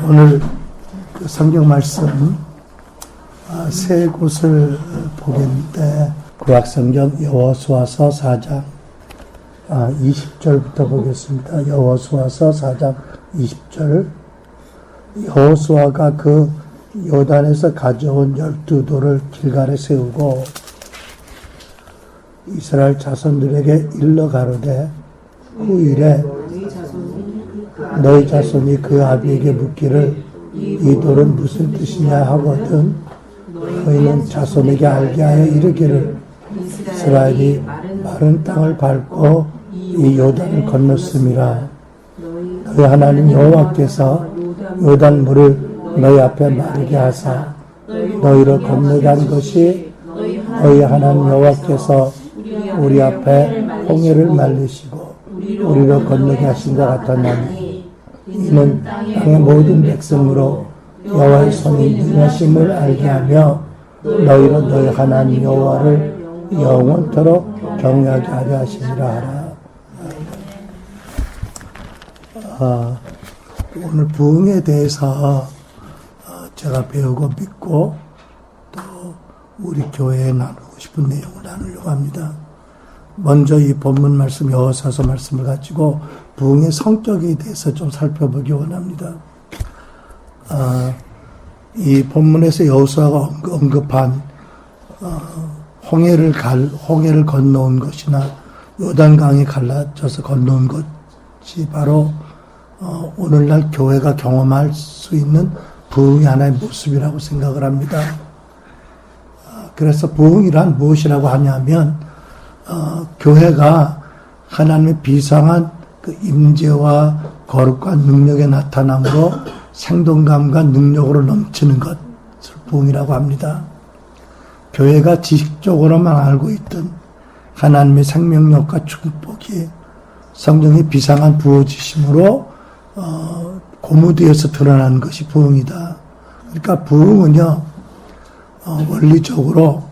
오늘 그 성경 말씀 세 곳을 보겠는데 구약성경 여호수아서 4장 20절부터 보겠습니다. 여호수아서 4장 20절. 여호수아가 그 요단에서 가져온 12돌을 길갈에 세우고 이스라엘 자손들에게 일러 가로되 후일에 너희 자손이 그 아비에게 묻기를 이 돌은 무슨 뜻이냐 하거든 너희는 자손에게 알게 하여 이르기를 이스라엘이 마른 땅을 밟고 이 요단을 건넜음이라. 너희 하나님 여호와께서 요단 물을 너희 앞에 마르게 하사 너희로 건너게 한 것이 너희 하나님 여호와께서 우리 앞에 홍해를 말리시고 우리로 건너게 하신 것 같았나니 이는 땅의 모든 백성으로 여호와의 손이 능하심을 알게 하며 너희로 너희 하나님 여호와를 영원토록 경외하게 하려 하시니라 하라. 오늘 부흥에 대해서 제가 배우고 믿고 또 우리 교회에 나누고 싶은 내용을 나누려고 합니다. 먼저 이 본문 말씀 여호수아서 말씀을 가지고 부흥의 성격에 대해서 좀 살펴보기 원합니다. 이 본문에서 여호수아가 언급한 홍해를 건너온 것이나 요단강이 갈라져서 건너온 것이 바로 오늘날 교회가 경험할 수 있는 부흥의 하나의 모습이라고 생각을 합니다. 그래서 부흥이란 무엇이라고 하냐면 교회가 하나님의 비상한 그 임재와 거룩과 능력의 나타남으로 생동감과 능력으로 넘치는 것을 부흥이라고 합니다. 교회가 지식적으로만 알고 있던 하나님의 생명력과 축복이 성령의 비상한 부어지심으로 고무되어서 드러나는 것이 부흥이다. 그러니까 부흥은요, 원리적으로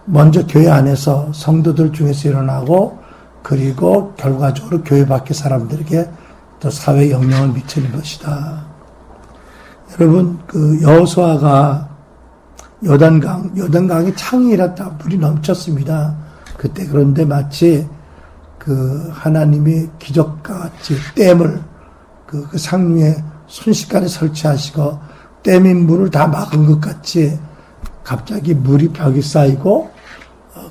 먼저 교회 안에서 성도들 중에서 일어나고 그리고 결과적으로 교회 밖의 사람들에게 또 사회 영향을 미치는 것이다. 여러분, 그 여호수아가 요단강이 창이랐다 물이 넘쳤습니다. 그때 그런데 마치 그 하나님이 기적과 같이 댐을 그 상류에 순식간에 설치하시고 댐인 물을 다 막은 것 같이 갑자기 물이 벽이 쌓이고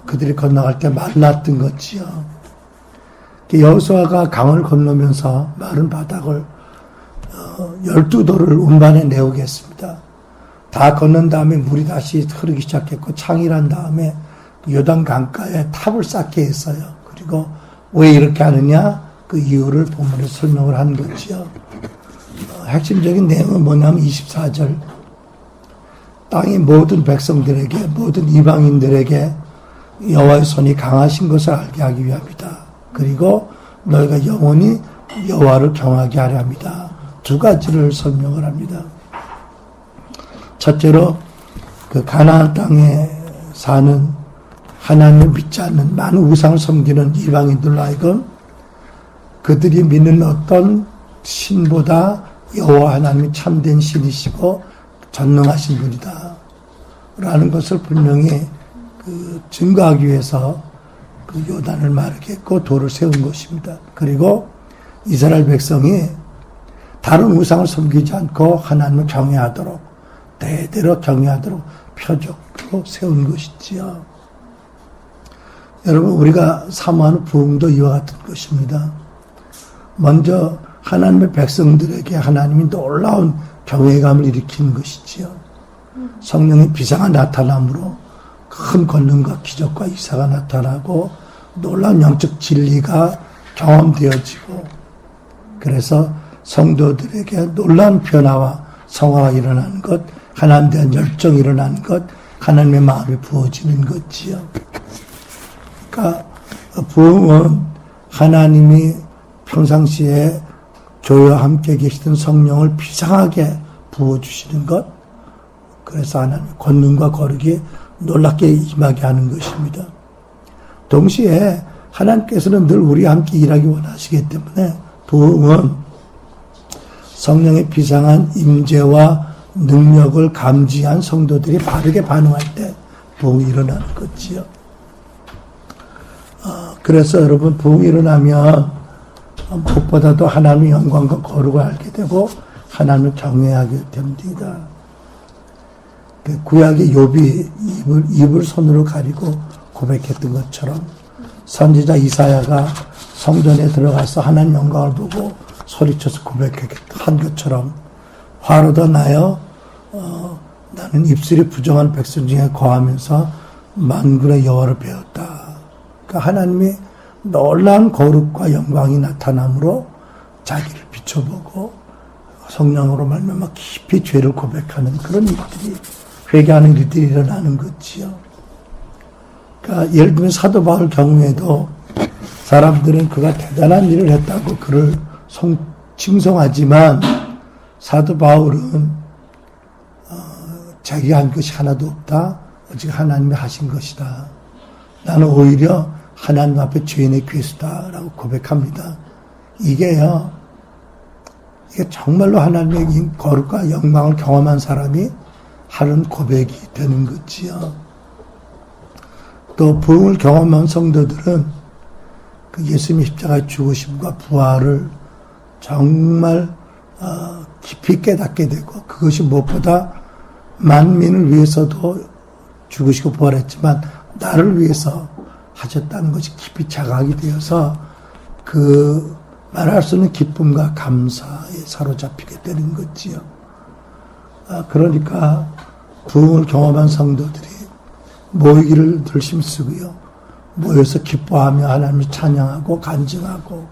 그들이 건너갈 때 말랐던 것이요. 여호수아가 강을 건너면서 마른 바닥을 12돌을 운반해 내오겠습니다. 다 건넌 다음에 물이 다시 흐르기 시작했고 창이란 다음에 요단 강가에 탑을 쌓게 했어요. 그리고 왜 이렇게 하느냐? 그 이유를 본문에 설명을 한 거지요. 핵심적인 내용은 뭐냐면 24절. 땅의 모든 백성들에게, 모든 이방인들에게 여호와의 손이 강하신 것을 알게 하기 위함이다. 그리고 너희가 영원히 여호와를 경외하게 하려 합니다. 두 가지를 설명을 합니다. 첫째로 그 가나안 땅에 사는 하나님을 믿지 않는 많은 우상을 섬기는 이방인들로 하여금 그들이 믿는 어떤 신보다 여호와 하나님이 참된 신이시고 전능하신 분이다 라는 것을 분명히 그 증거하기 위해서 그 요단을 마르게 했고 돌을 세운 것입니다. 그리고 이스라엘 백성이 다른 우상을 섬기지 않고 하나님을 경외하도록 대대로 경외하도록 표적으로 세운 것이지요. 여러분, 우리가 사모하는 부흥도 이와 같은 것입니다. 먼저 하나님의 백성들에게 하나님이 놀라운 경외감을 일으키는 것이지요. 성령의 비상한 나타남으로 큰 권능과 기적과 이사가 나타나고 놀라운 영적 진리가 경험되어지고 그래서 성도들에게 놀라운 변화와 성화가 일어나는 것, 하나님에 대한 열정이 일어나는 것, 하나님의 마음이 부어지는 것이요. 그러니까 부흥은 하나님이 평상시에 교회와 함께 계시던 성령을 비상하게 부어주시는 것, 그래서 하나님의 권능과 거룩이 놀랍게 임하게 하는 것입니다. 동시에 하나님께서는 늘 우리와 함께 일하기 원하시기 때문에 부흥은 성령의 비상한 임재와 능력을 감지한 성도들이 바르게 반응할 때 부흥이 일어나는 거지요. 그래서 여러분 부흥이 일어나면 무엇보다도 하나님의 영광과 거룩을 알게 되고 하나님을 경외하게 됩니다. 구약의 욥이 입을 손으로 가리고 고백했던 것처럼 선지자 이사야가 성전에 들어가서 하나님 영광을 보고 소리쳐서 고백한 것처럼 화로다 나여 나는 입술이 부정한 백성 중에 거하면서 만군의 여호와를 배웠다. 그러니까 하나님의 놀라운 거룩과 영광이 나타남으로 자기를 비춰보고 성령으로 말미암아 깊이 죄를 고백하는 그런 일들이 회개하는 일들이 일어나는 거지요. 그러니까 예를 들면 사도 바울 경우에도 사람들은 그가 대단한 일을 했다고 그를 칭송하지만 사도 바울은 자기가 한 것이 하나도 없다. 오직 하나님이 하신 것이다. 나는 오히려 하나님 앞에 죄인의 괴수다라고 고백합니다. 이게 정말로 하나님의 거룩과 영광을 경험한 사람이 하는 고백이 되는 거지요. 또 부흥을 경험한 성도들은 그 예수님의 십자가의 죽으심과 부활을 정말 깊이 깨닫게 되고 그것이 무엇보다 만민을 위해서도 죽으시고 부활했지만 나를 위해서 하셨다는 것이 깊이 자각이 되어서 그 말할 수 없는 기쁨과 감사에 사로잡히게 되는 거지요. 그러니까 부흥을 경험한 성도들이 모이기를 늘 힘쓰고요. 모여서 기뻐하며 하나님을 찬양하고 간증하고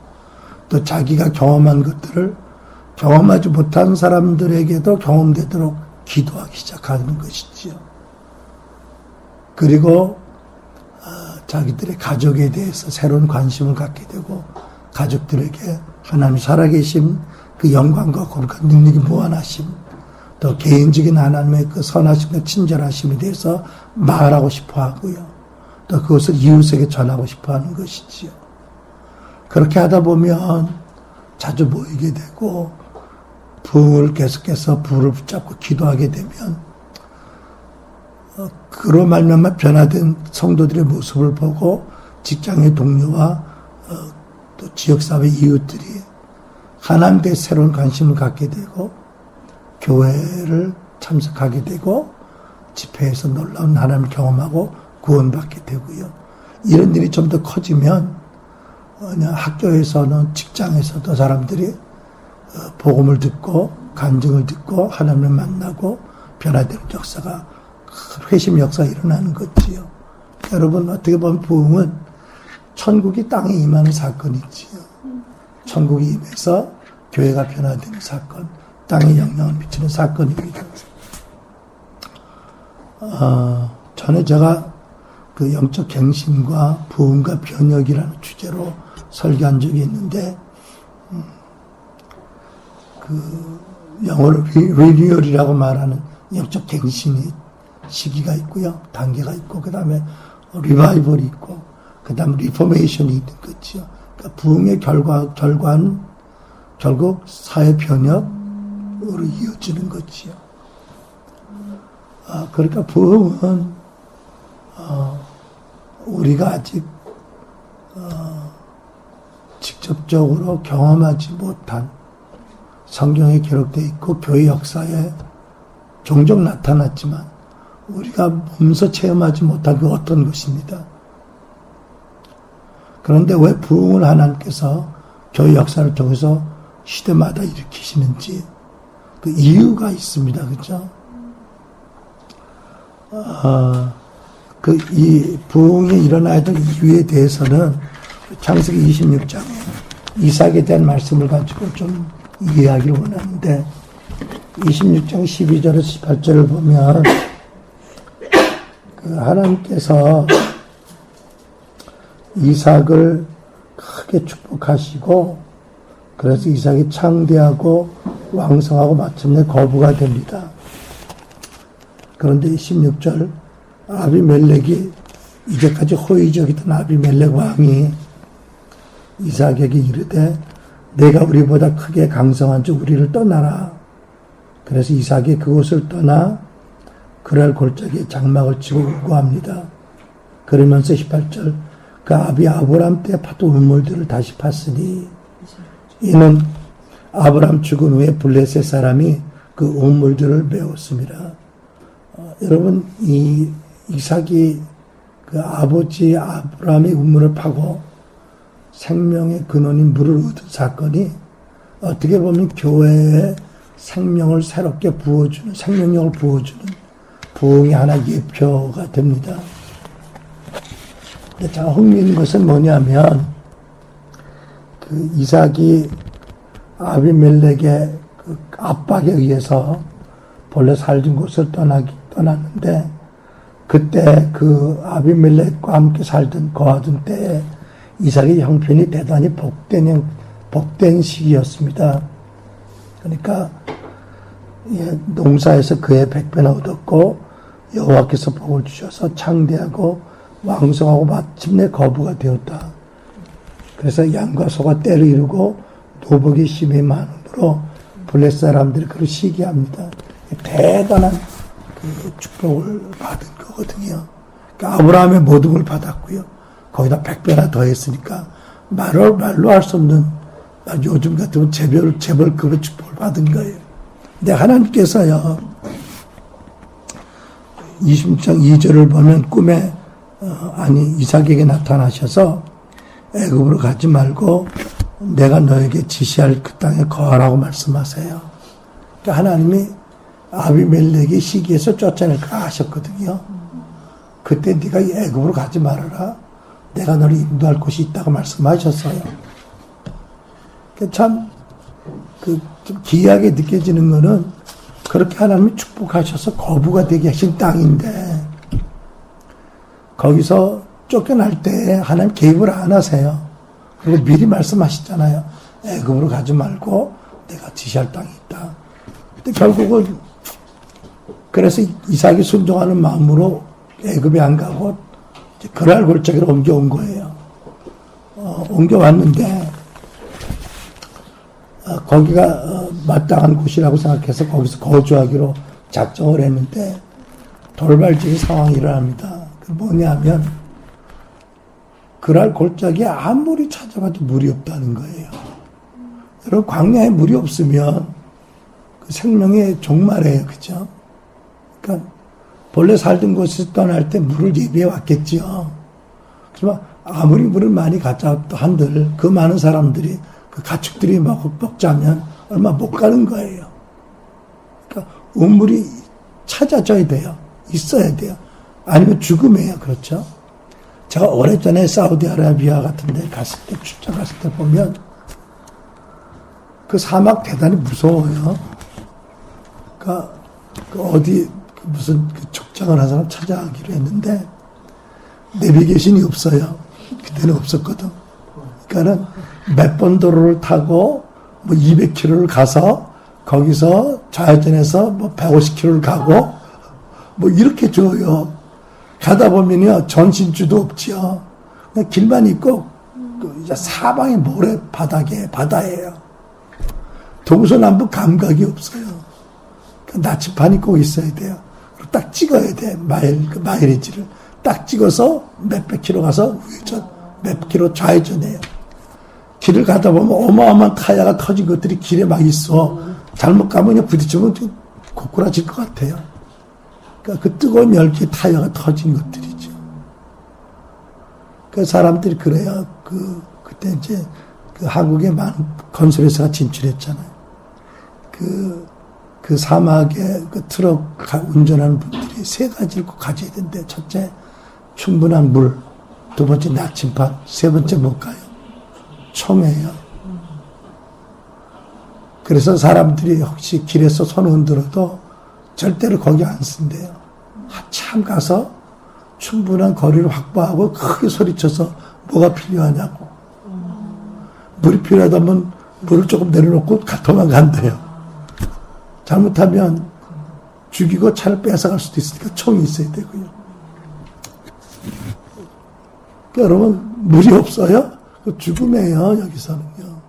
또 자기가 경험한 것들을 경험하지 못한 사람들에게도 경험되도록 기도하기 시작하는 것이지요. 그리고 자기들의 가족에 대해서 새로운 관심을 갖게 되고 가족들에게 하나님 살아계심 그 영광과 거룩한 능력이 무한하심 또 개인적인 하나님의 그 선하심과 친절하심에 대해서 말하고 싶어 하고요. 또 그것을 이웃에게 전하고 싶어 하는 것이지요. 그렇게 하다 보면 자주 모이게 되고 부흥을 계속해서 부를 붙잡고 기도하게 되면 그로 말미암아 변화된 성도들의 모습을 보고 직장의 동료와 또 지역사회 이웃들이 하나님에 대해 새로운 관심을 갖게 되고 교회를 참석하게 되고 집회에서 놀라운 하나님을 경험하고 구원받게 되고요. 이런 일이 좀 더 커지면 학교에서는 직장에서도 사람들이 복음을 듣고 간증을 듣고 하나님을 만나고 변화되는 역사가 회심 역사가 일어나는 거지요. 여러분 어떻게 보면 부흥은 천국이 땅에 임하는 사건이지요. 천국이 임해서 교회가 변화되는 사건, 땅에 영향을 미치는 사건입니다. 전에 제가 그 영적 갱신과 부흥과 변혁이라는 주제로 설교한 적이 있는데 그 영어로 리뉴얼이라고 말하는 영적 갱신이 시기가 있고요. 단계가 있고 그 다음에 리바이벌이 있고 그 다음에 리포메이션이 있는 거죠. 그러니까 부흥의 결과는 결국 사회 변혁으로 이어지는 거지요. 그러니까 부흥은 우리가 아직 직접적으로 경험하지 못한 성경에 기록되어 있고 교회 역사에 종종 나타났지만 우리가 몸소 체험하지 못한 그 어떤 것입니다. 그런데 왜 부흥을 하나님께서 교회 역사를 통해서 시대마다 일으키시는지 그 이유가 있습니다. 그렇죠? 이 부흥이 일어나야 될 이유에 대해서는 창세기 26장에 이삭에 대한 말씀을 가지고 좀 이해하기를 원하는데 26장 12절에서 18절을 보면 그 하나님께서 이삭을 크게 축복하시고 그래서 이삭이 창대하고 왕성하고 마침내 거부가 됩니다. 그런데 16절 아비멜렉이 이제까지 호의적이던 아비멜렉 왕이 이삭에게 이르되 내가 우리보다 크게 강성한 주 우리를 떠나라. 그래서 이삭이 그곳을 떠나 그랄 골짜기에 장막을 치고 울고합니다. 그러면서 18절 그 아비 아브람 때 파도 우물들을 다시 팠으니 이는 아브람 죽은 후에 블레셋 사람이 그 우물들을 메웠습니다. 여러분 이 이삭이 그 아버지 아브람의 우물을 파고 생명의 근원인 물을 얻은 사건이 어떻게 보면 교회에 생명을 새롭게 부어주는 생명력을 부어주는 부흥의 하나 예표가 됩니다. 근데 참 흥미있는 것은 뭐냐면 그 이삭이 아비멜렉의 그 압박에 의해서 본래 살던 곳을 떠났는데 그때 그 아비멜렉과 함께 거하던 때에 이삭의 형편이 대단히 복된 시기였습니다. 그러니까 농사에서 그의 100배나 얻었고 여호와께서 복을 주셔서 창대하고 왕성하고 마침내 거부가 되었다. 그래서 양과 소가 때를 이루고 노복이 심히 많으므로 블레 사람들이 그를 시기합니다. 대단한 그 축복을 받은 거거든요. 그러니까 아브라함의 모든 걸 받았고요. 거기다 100배나 더했으니까 말로 할 수 없는 요즘 같으면 재벌급의 축복을 받은 거예요. 근데 하나님께서요 26장 2절을 보면 꿈에 이삭에게 나타나셔서 애굽으로 가지 말고 내가 너에게 지시할 그 땅에 거하라고 말씀하세요. 그러니까 하나님이 아비멜렉의 시기에서 쫓아낼까 하셨거든요. 그때 네가 애굽으로 가지 말아라. 내가 너를 인도할 곳이 있다고 말씀하셨어요. 참 좀 기이하게 느껴지는 거는 그렇게 하나님이 축복하셔서 거부가 되게 하신 땅인데 거기서 쫓겨날 때 하나님 개입을 안 하세요. 그리고 미리 말씀하셨잖아요. 애굽으로 가지 말고 내가 지시할 땅이 있다. 근데 결국은 그래서 이삭이 순종하는 마음으로 애굽에 안 가고 그랄 골짜기로 옮겨온 거예요. 옮겨왔는데 거기가 마땅한 곳이라고 생각해서 거기서 거주하기로 작정을 했는데 돌발적인 상황이 일어납니다. 그 뭐냐면 그랄 골짜기에 아무리 찾아봐도 물이 없다는 거예요. 여러분 광야에 물이 없으면 그 생명의 종말이에요. 그죠? 그러니까 본래 살던 곳에서 떠날 때 물을 예비해 왔겠죠. 그렇지만 아무리 물을 많이 가져왔다 한들 그 많은 사람들이 그 가축들이 먹자면 얼마 못 가는 거예요. 그러니까 우물이 찾아져야 돼요. 있어야 돼요. 아니면 죽음이에요. 그렇죠? 제가 오래전에 사우디아라비아 같은 데 출장 갔을 때 보면 그 사막 대단히 무서워요. 그러니까 무슨 족장을 한 사람 찾아가기로 했는데 내비게이션이 없어요. 그때는 없었거든. 그러니까는 몇 번 도로를 타고 뭐 200km를 가서 거기서 좌회전해서 뭐 150km를 가고 뭐 이렇게 줘요. 가다 보면요 전신주도 없지요. 그냥 길만 있고 사방에 모래 바다예요. 동서남북 감각이 없어요. 나침반이 꼭 있어야 돼요. 딱 찍어야 돼. 마일리지를 딱 찍어서 몇백 킬로 가서 우회전, 몇 킬로 좌회전해요. 길을 가다 보면 어마어마한 타이어가 터진 것들이 길에 막 있어. 잘못 가면 그냥 부딪히면 고꾸라질 것 같아요. 그러니까 그 뜨거운 열기에 타이어가 터진 것들이죠. 그 사람들이 그래요. 그때 이제 그 한국에 많은 건설회사가 진출했잖아요. 그 사막에 그 트럭 운전하는 분들이 세 가지를 꼭 가져야 된대. 첫째, 충분한 물. 두 번째, 나침반. 세 번째, 뭘까요? 총이에요. 그래서 사람들이 혹시 길에서 손 흔들어도 절대로 거기 안 쓴대요. 한참 가서 충분한 거리를 확보하고 크게 소리쳐서 뭐가 필요하냐고. 물이 필요하다면 물을 조금 내려놓고 도망간대요. 잘못하면 죽이고 차를 뺏어갈 수도 있으니까 총이 있어야 되고요. 그러니까 여러분 물이 없어요? 죽음이에요. 여기서는요.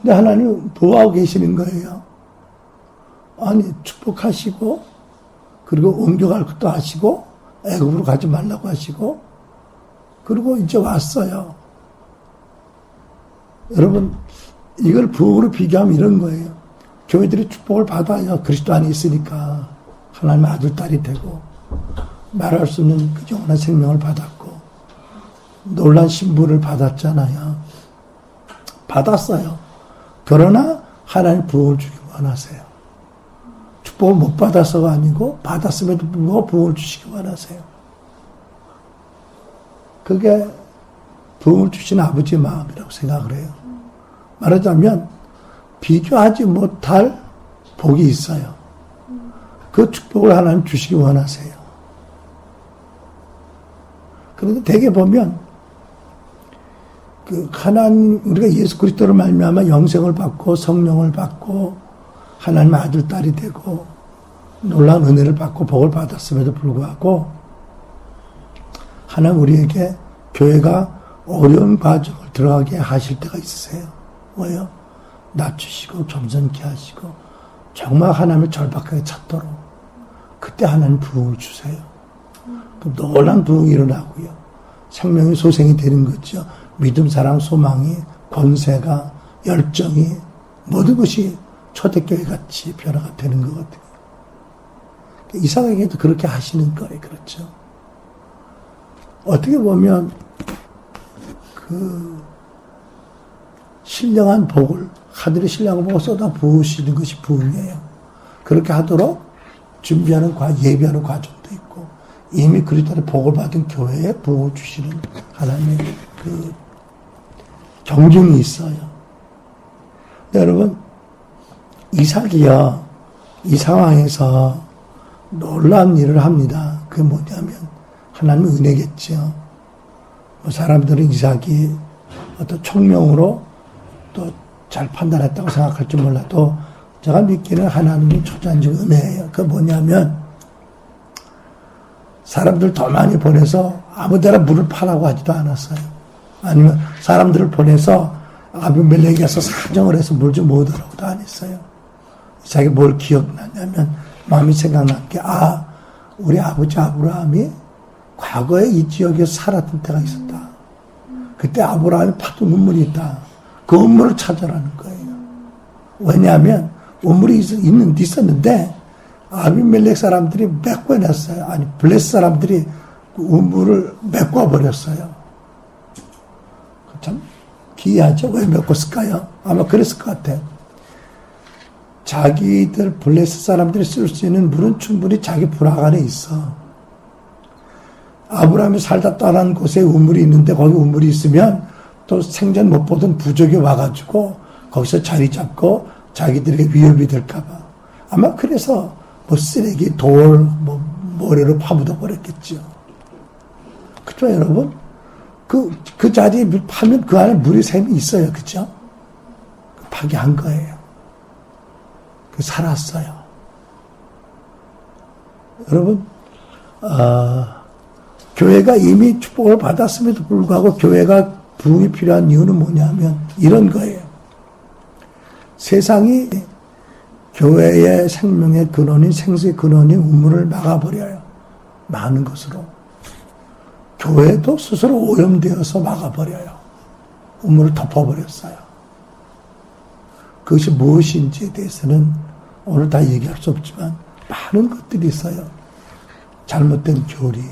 근데 하나님은 보호하고 계시는 거예요. 아니, 축복하시고, 그리고 옮겨갈 것도 하시고, 애굽으로 가지 말라고 하시고, 그리고 이제 왔어요. 여러분, 이걸 부흥으로 비교하면 이런 거예요. 교회들이 축복을 받아야 그리스도 안에 있으니까 하나님의 아들, 딸이 되고, 말할 수 없는 그 영원한 생명을 받았고, 놀란 신분을 받았잖아요. 받았어요. 그러나 하나님 부흥을 주기 원하세요. 축복을 못 받아서가 아니고 받았음에도 불구하고 부흥을 주시기 원하세요. 그게 부흥을 주신 아버지의 마음이라고 생각을 해요. 말하자면 비교하지 못할 복이 있어요. 그 축복을 하나님 주시기 원하세요. 그런데 대개 보면 그 하나님, 우리가 예수 그리스도를 말미암아 영생을 받고 성령을 받고 하나님의 아들, 딸이 되고 놀라운 은혜를 받고 복을 받았음에도 불구하고 하나님 우리에게 교회가 어려운 과정을 들어가게 하실 때가 있으세요. 왜요? 낮추시고 겸손케 하시고 정말 하나님을 절박하게 찾도록 그때 하나님 부흥을 주세요. 놀라운 부흥이 일어나고요. 생명이 소생이 되는 거죠. 믿음, 사랑, 소망이, 권세가, 열정이 모든 것이 초대교회 같이 변화가 되는 것 같아요. 이삭에게도 그렇게 하시는 거예요. 그렇죠. 어떻게 보면 그 신령한 복을 하늘의 신령한 복을 쏟아 부으시는 것이 부흥이에요. 그렇게 하도록 준비하는 예비하는 과정도 있고 이미 그리스도의 복을 받은 교회에 부흥을 주시는 하나님의 그 경중이 있어요. 여러분 이삭이요 이 상황에서 놀라운 일을 합니다. 그게 뭐냐면 하나님의 은혜겠죠. 사람들은 이삭이 어떤 총명으로 또 잘 판단했다고 생각할지 몰라도 제가 믿기는 하나님의 초자연적 은혜예요. 그게 뭐냐면 사람들 더 많이 보내서 아무데나 물을 파라고 하지도 않았어요. 아니면 사람들을 보내서 아비멜렉에서 사정을 해서 물 좀 모으더라고도 안 했어요. 이삭이 뭘 기억나냐면 마음이 생각난 게 우리 아버지 아브라함이 과거에 이 지역에서 살았던 때가 있었다. 그때 아브라함이 파도 우물이 있다. 그 우물을 찾아라는 거예요. 왜냐하면 우물이 있었는데 아비멜렉 사람들이 메꿔냈어요. 아니 블레스 사람들이 그 우물을 메꿔버렸어요. 참 기이하죠. 왜 메꿨을까요? 아마 그랬을 것 같아요. 자기들 블레스 사람들이 쓸 수 있는 물은 충분히 자기 부락 안에 있어. 아브라함이 살다 떠난 곳에 우물이 있는데 거기 우물이 있으면 또 생전 못 보던 부족이 와가지고 거기서 자리 잡고 자기들에게 위협이 될까봐 아마 그래서 뭐 쓰레기, 돌, 모래로 파묻어 버렸겠죠. 그죠 여러분? 그 자리에 파면 그 안에 물이 샘이 있어요. 그죠? 파괴한 거예요. 살았어요. 여러분, 교회가 이미 축복을 받았음에도 불구하고 교회가 부흥이 필요한 이유는 뭐냐면 이런 거예요. 세상이 교회의 생명의 근원인 생수의 근원인 우물을 막아버려요. 많은 것으로. 교회도 스스로 오염되어서 막아버려요. 우물을 덮어버렸어요. 그것이 무엇인지에 대해서는 오늘 다 얘기할 수 없지만 많은 것들이 있어요. 잘못된 교리,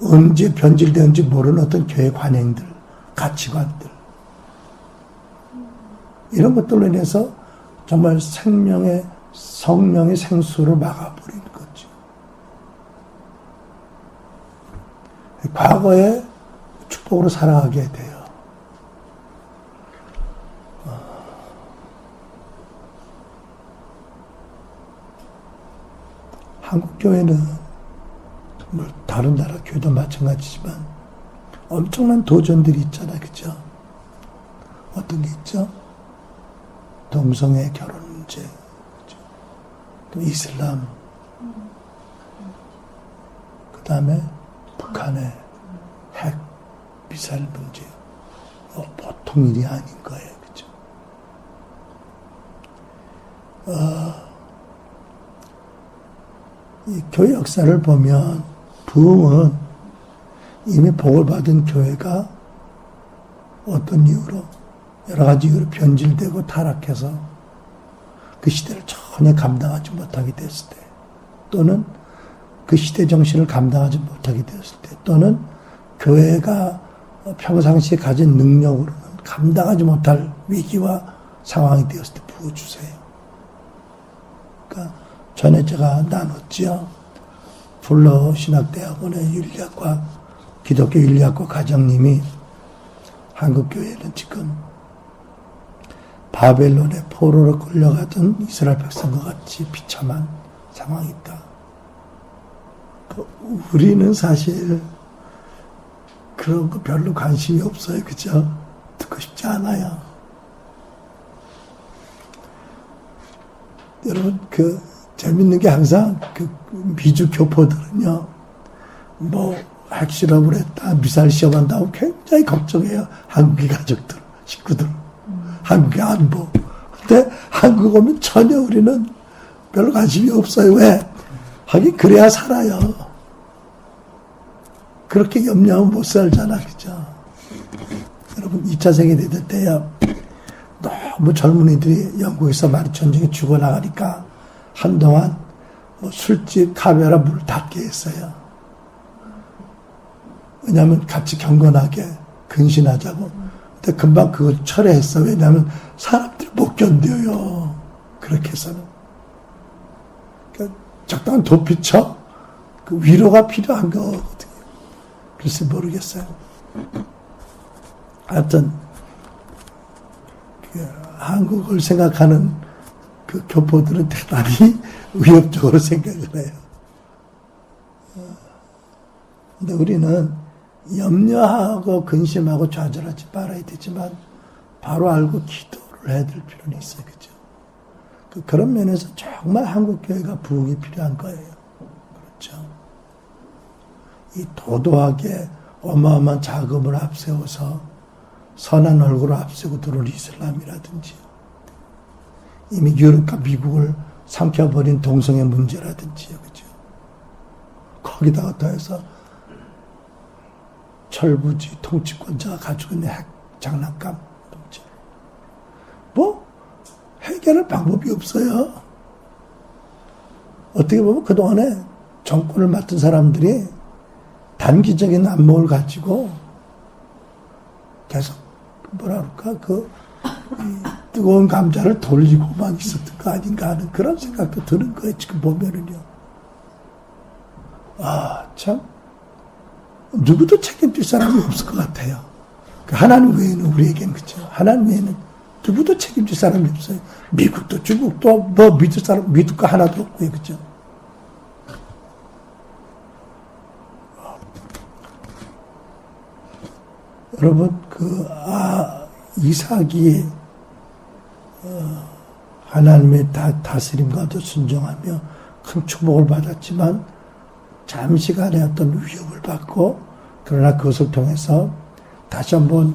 언제 변질되는지 모르는 어떤 교회 관행들, 가치관들 이런 것들로 인해서 정말 성령의 생수를 막아버리는 거죠. 과거에 축복으로 살아가게 돼요. 한국 교회는 다른 나라 교회도 마찬가지지만 엄청난 도전들이 있잖아요. 그죠? 어떤 게 있죠? 동성애 결혼 문제, 그죠? 또 이슬람, 그 다음에 북한의 핵 미사일 문제. 보통 일이 아닌 거예요. 그죠? 이 교회 역사를 보면 부흥은 이미 복을 받은 교회가 어떤 이유로 여러 가지 이유로 변질되고 타락해서 그 시대를 전혀 감당하지 못하게 됐을 때, 또는 그 시대 정신을 감당하지 못하게 되었을 때, 또는 교회가 평상시에 가진 능력으로는 감당하지 못할 위기와 상황이 되었을 때 부어주세요. 그러니까 전에 제가 나눴지요. 불러 신학대학원의 윤리학과, 기독교 윤리학과 과장님이 한국교회는 지금 바벨론의 포로로 끌려가던 이스라엘 백성과 같이 비참한 상황이 있다. 우리는 사실 그런 거 별로 관심이 없어요. 그죠? 듣고 싶지 않아요. 여러분, 재밌는 게 항상 미주 교포들은요, 핵실험을 했다, 미사일 시험한다고 굉장히 걱정해요. 한국의 가족들, 식구들. 한국의 안보. 근데 한국 오면 전혀 우리는 별로 관심이 없어요. 왜? 하긴 그래야 살아요. 그렇게 염려하면 못 살잖아. 그죠? 여러분, 2차 세계대전 때요, 너무 젊은이들이 영국에서 마리 전쟁에 죽어나가니까 한동안 술집, 카페라 문을 닫게 했어요. 왜냐하면 같이 경건하게 근신하자고. 근데 금방 그걸 철회했어. 왜냐하면 사람들이 못 견뎌요. 그렇게 해서는. 그러니까 적당한 도피처, 그 위로가 필요한 거거든요. 글쎄 모르겠어요. 하여튼 한국을 생각하는 그 교포들은 대단히 위협적으로 생각을 해요. 근데 우리는 염려하고 근심하고 좌절하지 말아야 되지만 바로 알고 기도를 해야 될 필요는 있어요. 그죠? 그런 면에서 정말 한국교회가 부흥이 필요한 거예요. 그렇죠? 이 도도하게 어마어마한 자금을 앞세워서 선한 얼굴을 앞세우고 들어올 이슬람이라든지, 이미 유럽과 미국을 삼켜버린 동성애 문제라든지요. 그죠? 거기다가 더해서 철부지 통치권자가 가지고 있는 핵 장난감 문제. 해결할 방법이 없어요. 어떻게 보면 그동안에 정권을 맡은 사람들이 단기적인 안목을 가지고 계속 뜨거운 감자를 돌리고만 있었던 거 아닌가 하는 그런 생각도 드는 거예요. 지금 보면은요. 참. 누구도 책임질 사람이 없을 것 같아요. 하나님 외에는 우리에겐, 그죠? 하나님 외에는 누구도 책임질 사람이 없어요. 미국도 중국도 믿을 거 하나도 없고요. 그죠? 여러분, 이삭이 하나님의 다스림과도 순종하며 큰 축복을 받았지만 잠시간의 어떤 위협을 받고, 그러나 그것을 통해서 다시 한번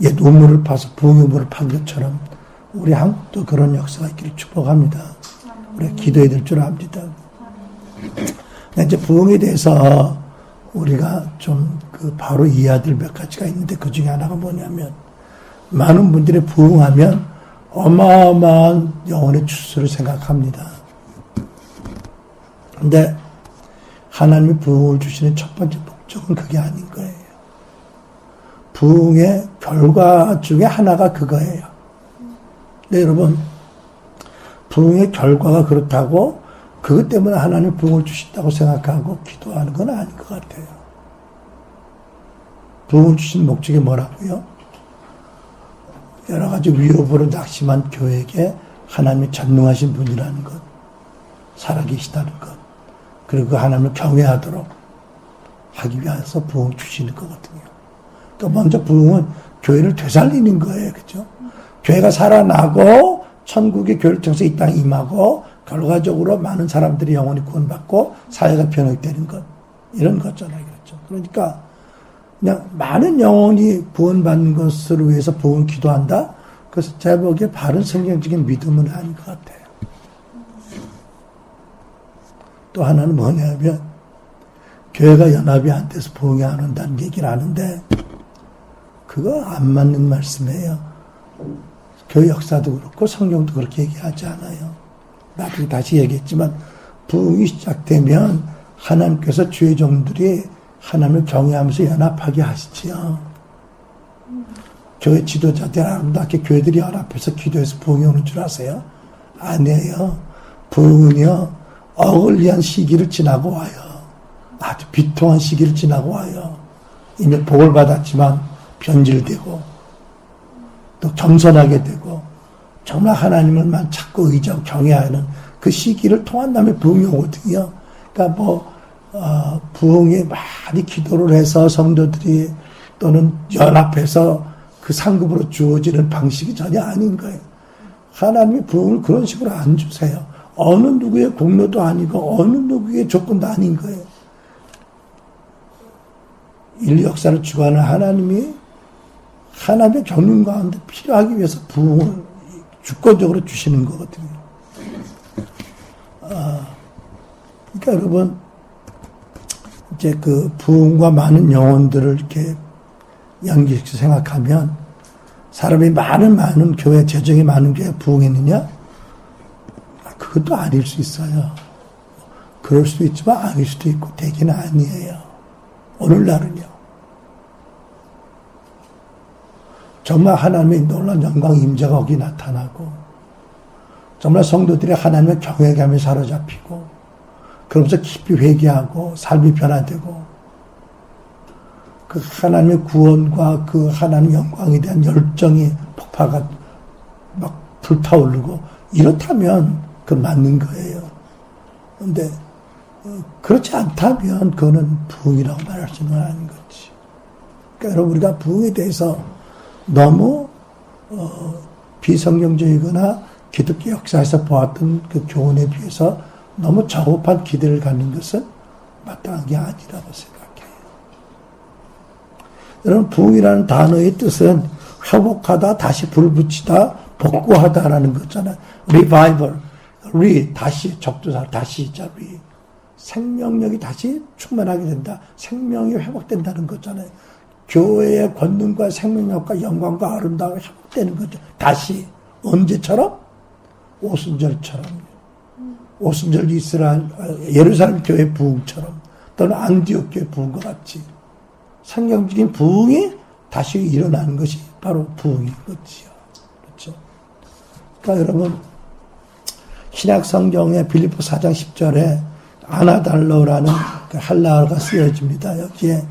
옛 우물을 파서 부흥의 우물을 판 것처럼 우리 한국도 그런 역사가 있기를 축복합니다. 우리가 기도해야 될 줄 압니다. 이제 부흥에 대해서 우리가 좀 바로 이해해야 될 몇 가지가 있는데, 그 중에 하나가 뭐냐면, 많은 분들이 부흥하면 어마어마한 영혼의 추수를 생각합니다. 근데 하나님이 부흥을 주시는 첫 번째 목적은 그게 아닌 거예요. 부흥의 결과 중에 하나가 그거예요. 네, 여러분, 부흥의 결과가 그렇다고 그것 때문에 하나님이 부흥을 주신다고 생각하고 기도하는 건 아닌 것 같아요. 부흥을 주신 목적이 뭐라고요? 여러 가지 위협으로 낙심한 교회에게 하나님이 전능하신 분이라는 것, 살아계시다는 것, 그리고 그 하나님을 경외하도록 하기 위해서 부흥 주시는 거거든요. 그러니까 먼저 부흥은 교회를 되살리는 거예요. 그죠? 교회가 살아나고 천국의 교회를 통해서 이 땅에 임하고 결과적으로 많은 사람들이 영혼이 구원받고 사회가 변화되는 것, 이런 거잖아요. 그렇죠? 그러니까 그냥 많은 영혼이 구원받는 것을 위해서 부흥 기도한다? 그래서 제가 보기에 바른 성경적인 믿음은 아닌 것 같아요. 또 하나는 뭐냐면 교회가 연합이 안 돼서 부흥이 안 온다는 얘기를 하는데 그거 안 맞는 말씀이에요. 교회 역사도 그렇고 성경도 그렇게 얘기하지 않아요. 나중에 다시 얘기했지만 부흥이 시작되면 하나님께서 주의 종들이 하나님을 경외하면서 연합하게 하시지요. 교회 지도자들 아름답게 교회들이 연합해서 기도해서 부흥이 오는 줄 아세요? 아니에요. 부흥은요 어글리한 시기를 지나고 와요. 아주 비통한 시기를 지나고 와요. 이미 복을 받았지만 변질되고 또 겸손하게 되고 정말 하나님을만 찾고 의지하고 경외하는 그 시기를 통한 다음에 부흥이 오거든요. 그러니까 부흥에 많이 기도를 해서 성도들이 또는 연합해서 그 상급으로 주어지는 방식이 전혀 아닌 거예요. 하나님이 부흥을 그런 식으로 안 주세요. 어느 누구의 공로도 아니고 어느 누구의 조건도 아닌 거예요. 인류 역사를 주관하는 하나님이 하나님의 경륜 가운데 필요하기 위해서 부흥을 주권적으로 주시는 거거든요. 그러니까 여러분 이제 그 부흥과 많은 영혼들을 이렇게 연결해서 생각하면 사람이 많은 교회, 재정이 많은 교회 부흥했느냐? 그것도 아닐 수 있어요. 그럴 수도 있지만 아닐 수도 있고 되기는 아니에요. 오늘날은요. 정말 하나님의 놀라운 영광 임재가 거기 나타나고 정말 성도들이 하나님의 경외감에 사로잡히고 그러면서 깊이 회개하고 삶이 변화되고 그 하나님의 구원과 그 하나님의 영광에 대한 열정이 폭파가 막 불타오르고 이렇다면 그건 맞는 거예요. 그런데 그렇지 않다면 그거는 부흥이라고 말할 수는 아닌 거지. 그러니까 여러분 우리가 부흥에 대해서 너무 비성경적이거나 기독교 역사에서 보았던 그 교훈에 비해서 너무 저급한 기대를 갖는 것은 마땅한 게 아니라고 생각해요. 여러분 부흥이라는 단어의 뜻은 회복하다, 다시 불붙이다, 복구하다라는 거잖아요. revival, 다시 적조사, 다시 자리 생명력이 다시 충만하게 된다. 생명이 회복된다는 거잖아요. 교회의 권능과 생명력과 영광과 아름다움이 회복되는 거죠. 다시 언제처럼? 오순절처럼. 오순절 이스라엘 예루살렘 교회 부흥처럼 또는 안디옥 교회 부흥과 같이 성경적인 부흥이 다시 일어나는 것이 바로 부흥인 거지요. 그렇죠? 그러니까 여러분 신약 성경의 빌립보 4장 10절에 아나달로라는 그 할라어가 쓰여집니다. 여기에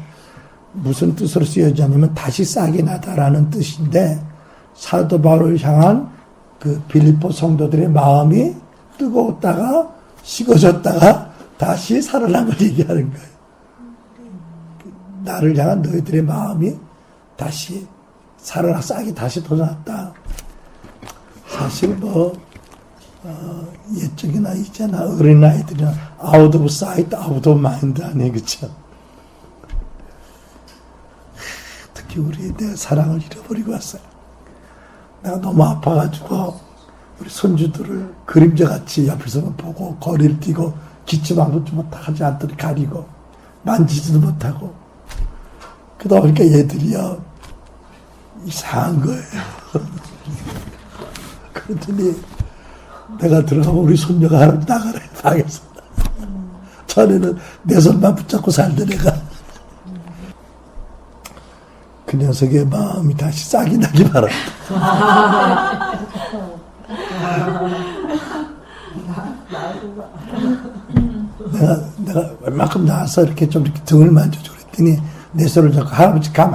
무슨 뜻으로 쓰여지냐면 다시 싹이 나다라는 뜻인데 사도 바울을 향한 그 빌립보 성도들의 마음이 뜨거웠다가 식어졌다가 다시 살아난 걸 얘기하는 거예요. 나를 향한 너희들의 마음이 다시 살아나 싹이 다시 돋았다. 사실 옛적이나 이제나 어린아이들이나 out of sight, out of mind 아니에요. 그쵸? 특히 우리 내 사랑을 잃어버리고 왔어요. 내가 너무 아파가지고 우리 손주들을 그림자같이 옆에서만 보고 거리를 뛰고 기침 아무것도 못하지 않도록 가리고 만지지도 못하고 그러다 보니까 얘들이요 이상한 거예요. 그러더니 내가 들어가면 우리 손녀가 하나 나가래 방에서. 전에는 내 손만 붙잡고 살던 애가 그 녀석의 마음이 다시 싹이 나기 바랍니다. 내가 웬만큼 나와서 이렇게 좀 이렇게 등을 만져줘 그랬더니 내 손을 잡고 할아버지 감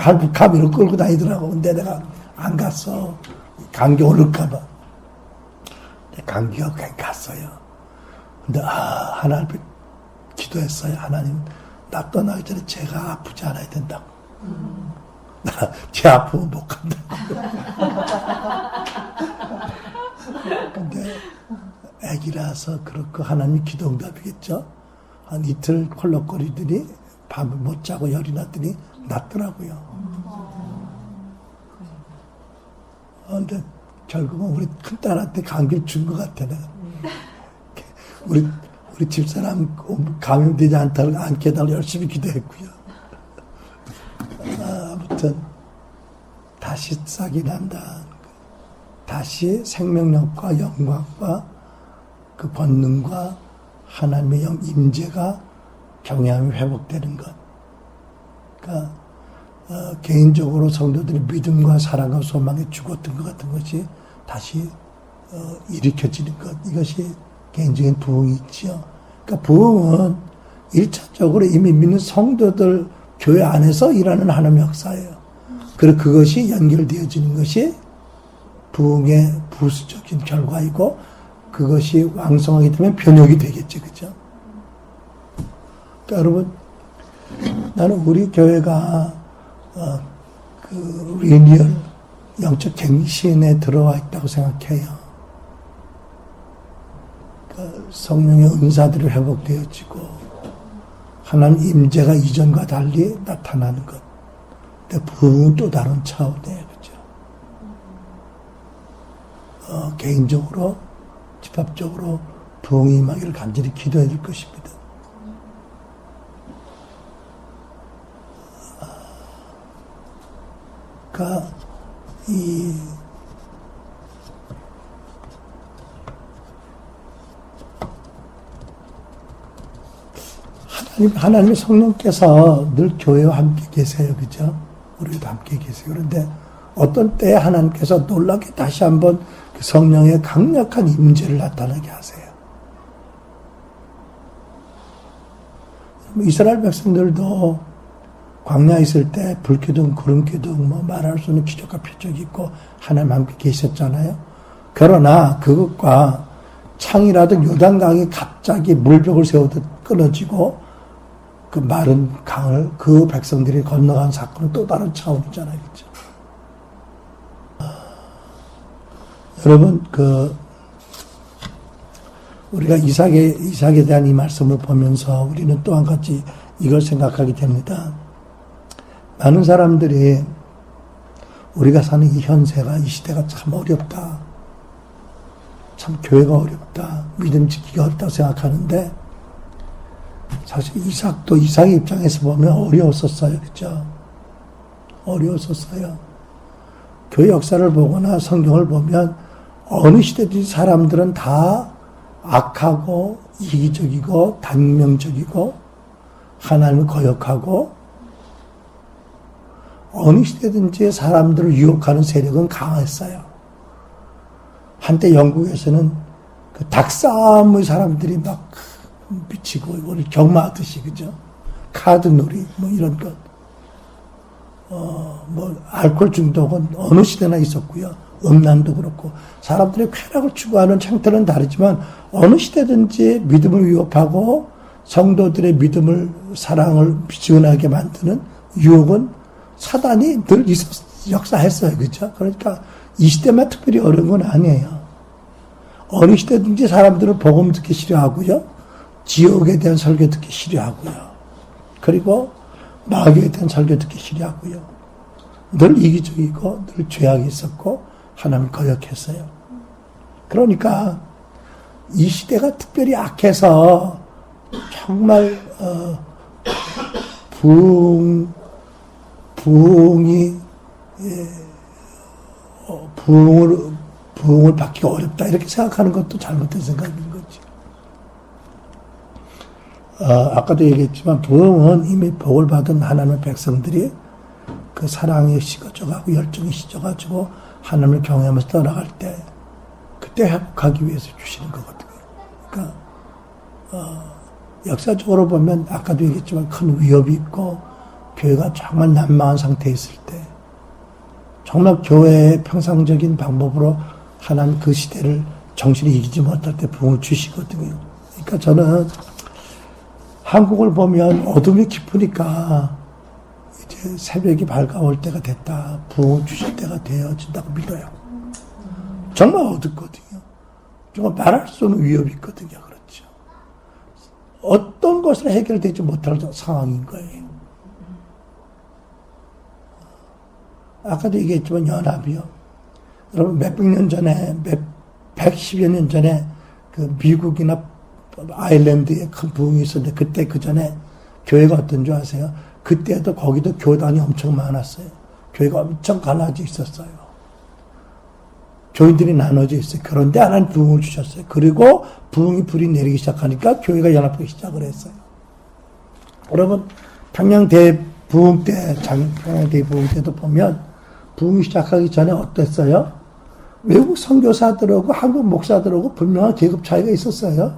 이렇게 끌고 다니더라고. 근데 내가 안 갔어. 감기 오를까봐. 감기가 그냥 갔어요. 근데 하나님 기도했어요. 하나님 나 떠나기 전에 제가 아프지 않아야 된다고. 나 제 아프면 못 간다. 근데 애기라서 그렇고 하나님이 기도응답이겠죠. 한 이틀 헐렁거리더니 밤을 못 자고 열이 났더니 낫더라고요. 근데 결국은 우리 큰딸한테 감기를 준 것 같아 내가. 우리 우리 집사람 감염되지 않게 해달라고 열심히 기도했고요. 아무튼 다시 싹이 난다. 다시 생명력과 영광과 그 본능과 하나님의 임재가 경외함이 회복되는 것. 그러니까 개인적으로 성도들이 믿음과 사랑과 소망에 죽었던 것 같은 것이 다시 일으켜지는 것. 이것이 개인적인 부흥이 있죠. 그러니까 부흥은 1차적으로 이미 믿는 성도들 교회 안에서 일하는 하나님의 역사예요. 그리고 그것이 연결되어지는 것이 부흥의 부수적인 결과이고 그것이 왕성하게 되면 변혁이 되겠죠. 그죠? 그러니까 여러분, 나는 우리 교회가 그 리니얼 영적 갱신에 들어와 있다고 생각해요. 그러니까 성령의 은사들이 회복되어지고 하나님 임재가 이전과 달리 나타나는 것. 근데 부흥은 또 다른 차원이에요. 그죠? 개인적으로 집합적으로 부흥이 임하기를 간절히 기도해 줄 것입니다. 그러니까 이 하나님의 성령께서 늘 교회와 함께 계세요. 그죠? 우리도 함께 계세요. 그런데 어떤 때에 하나님께서 놀랍게 다시 한번 그 성령의 강력한 임재를 나타나게 하세요. 이스라엘 백성들도 광야에 있을 때 불기둥, 구름기둥, 말할 수 없는 기적과 표적이 있고 하나님 함께 계셨잖아요. 그러나 그것과 창이라든 요단강이 갑자기 물벽을 세우듯 끊어지고 그 마른 강을 그 백성들이 건너간 사건은 또 다른 차원이잖아요. 그렇죠? 여러분, 우리가 이삭에 대한 이 말씀을 보면서 우리는 또 한 가지 이걸 생각하게 됩니다. 많은 사람들이 우리가 사는 이 현세가, 이 시대가 참 어렵다. 참 교회가 어렵다. 믿음 지키기가 어렵다고 생각하는데 사실 이삭의 입장에서 보면 어려웠었어요. 그죠? 어려웠었어요. 교회 역사를 보거나 성경을 보면 어느 시대든지 사람들은 다 악하고 이기적이고 단명적이고 하나님을 거역하고 어느 시대든지 사람들을 유혹하는 세력은 강했어요. 한때 영국에서는 그 닭싸움의 사람들이 막 미치고 우리 경마하듯이 그죠? 카드놀이 뭐 이런 것. 알코올 중독은 어느 시대나 있었고요. 음란도 그렇고 사람들의 쾌락을 추구하는 형태는 다르지만 어느 시대든지 믿음을 위협하고 성도들의 믿음을 사랑을 지원하게 만드는 유혹은 사단이 늘 역사했어요. 그죠? 그러니까 이 시대만 특별히 어려운 건 아니에요. 어느 시대든지 사람들은 복음 듣기 싫어하고요. 지옥에 대한 설교 듣기 싫어하고요. 그리고 마귀에 대한 설교 듣기 싫어하고요. 늘 이기적이고 늘 죄악이 있었고 하나님을 거역했어요. 그러니까 이 시대가 특별히 악해서 정말 부흥을 받기가 어렵다 이렇게 생각하는 것도 잘못된 생각인 거지. 아까도 얘기했지만 부흥은 이미 복을 받은 하나님의 백성들이 그 사랑이 식어져가고 열정이 식어가지고 하나님을 경외하면서 떠나갈 때 그때 회복하기 위해서 주시는 거거든요. 그러니까 역사적으로 보면 아까도 얘기했지만 큰 위협이 있고 교회가 정말 난망한 상태에 있을 때 정말 교회의 평상적인 방법으로 하나님 그 시대를 정신이 이기지 못할 때 부흥을 주시거든요. 그러니까 저는 한국을 보면 어둠이 깊으니까 이제 새벽이 밝아올 때가 됐다. 부흥을 주실 때가 되어진다고 믿어요. 정말 어둡거든요. 정말 말할 수 없는 위협이 있거든요. 그렇죠. 어떤 것으로 해결되지 못할 상황인 거예요. 아까도 얘기했지만 연합이요. 여러분 몇백 년 전에, 110여 년 전에 그 미국이나 아일랜드에 큰 부흥이 있었는데 그때 그 전에 교회가 어떤 줄 아세요? 그때도 거기도 교단이 엄청 많았어요. 교회가 엄청 갈라져 있었어요. 교인들이 나눠져 있어요. 그런데 하나님 부흥을 주셨어요. 그리고 부흥이 불이 내리기 시작하니까 교회가 연합하기 시작을 했어요. 여러분 평양 대부흥 때, 평양 대부흥 때도 보면 부흥이 시작하기 전에 어땠어요? 외국 선교사들하고 한국 목사들하고 분명한 계급 차이가 있었어요.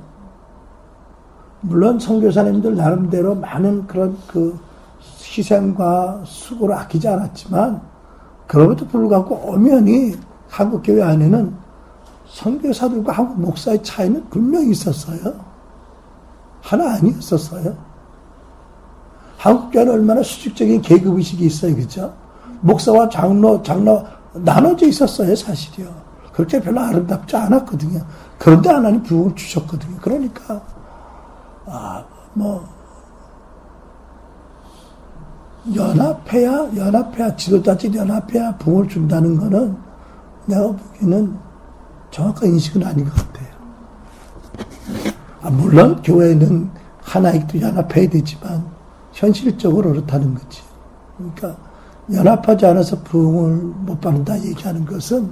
물론 선교사님들 나름대로 많은 그런 그 희생과 수고를 아끼지 않았지만 그럼에도 불구하고 엄연히 한국 교회 안에는 선교사들과 한국 목사의 차이는 분명히 있었어요. 하나 아니었었어요. 한국 교회는 얼마나 수직적인 계급의식이 있어요, 그죠? 목사와 장로 나눠져 있었어요, 사실이요. 그렇게 별로 아름답지 않았거든요. 그런데 하나님 부흥을 주셨거든요. 그러니까 연합해야 지도자들 연합해야 부흥을 준다는 거는 내가 보기에는 정확한 인식은 아닌 것 같아요. 물론 교회는 하나의 또 연합해야 되지만 현실적으로 그렇다는 거지. 그러니까 연합하지 않아서 부흥을 못 받는다 얘기하는 것은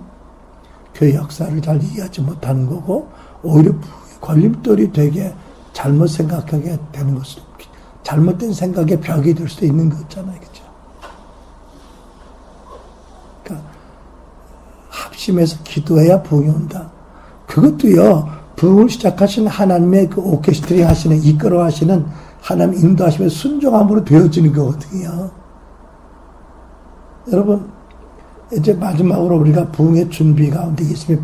교회 역사를 잘 이해하지 못하는 거고 오히려 부흥의 걸림돌이 되게 잘못 생각하게 되는 것으로 잘못된 생각의 벽이 될 수도 있는 거잖아요. 그죠? 그러니까 합심해서 기도해야 부흥이 온다. 그것도요, 부흥을 시작하신 하나님의 그 오케스트링 하시는, 이끌어 하시는 하나님 인도하시면 순종함으로 되어지는 거거든요. 여러분, 이제 마지막으로 우리가 부흥의 준비 가운데 예수님이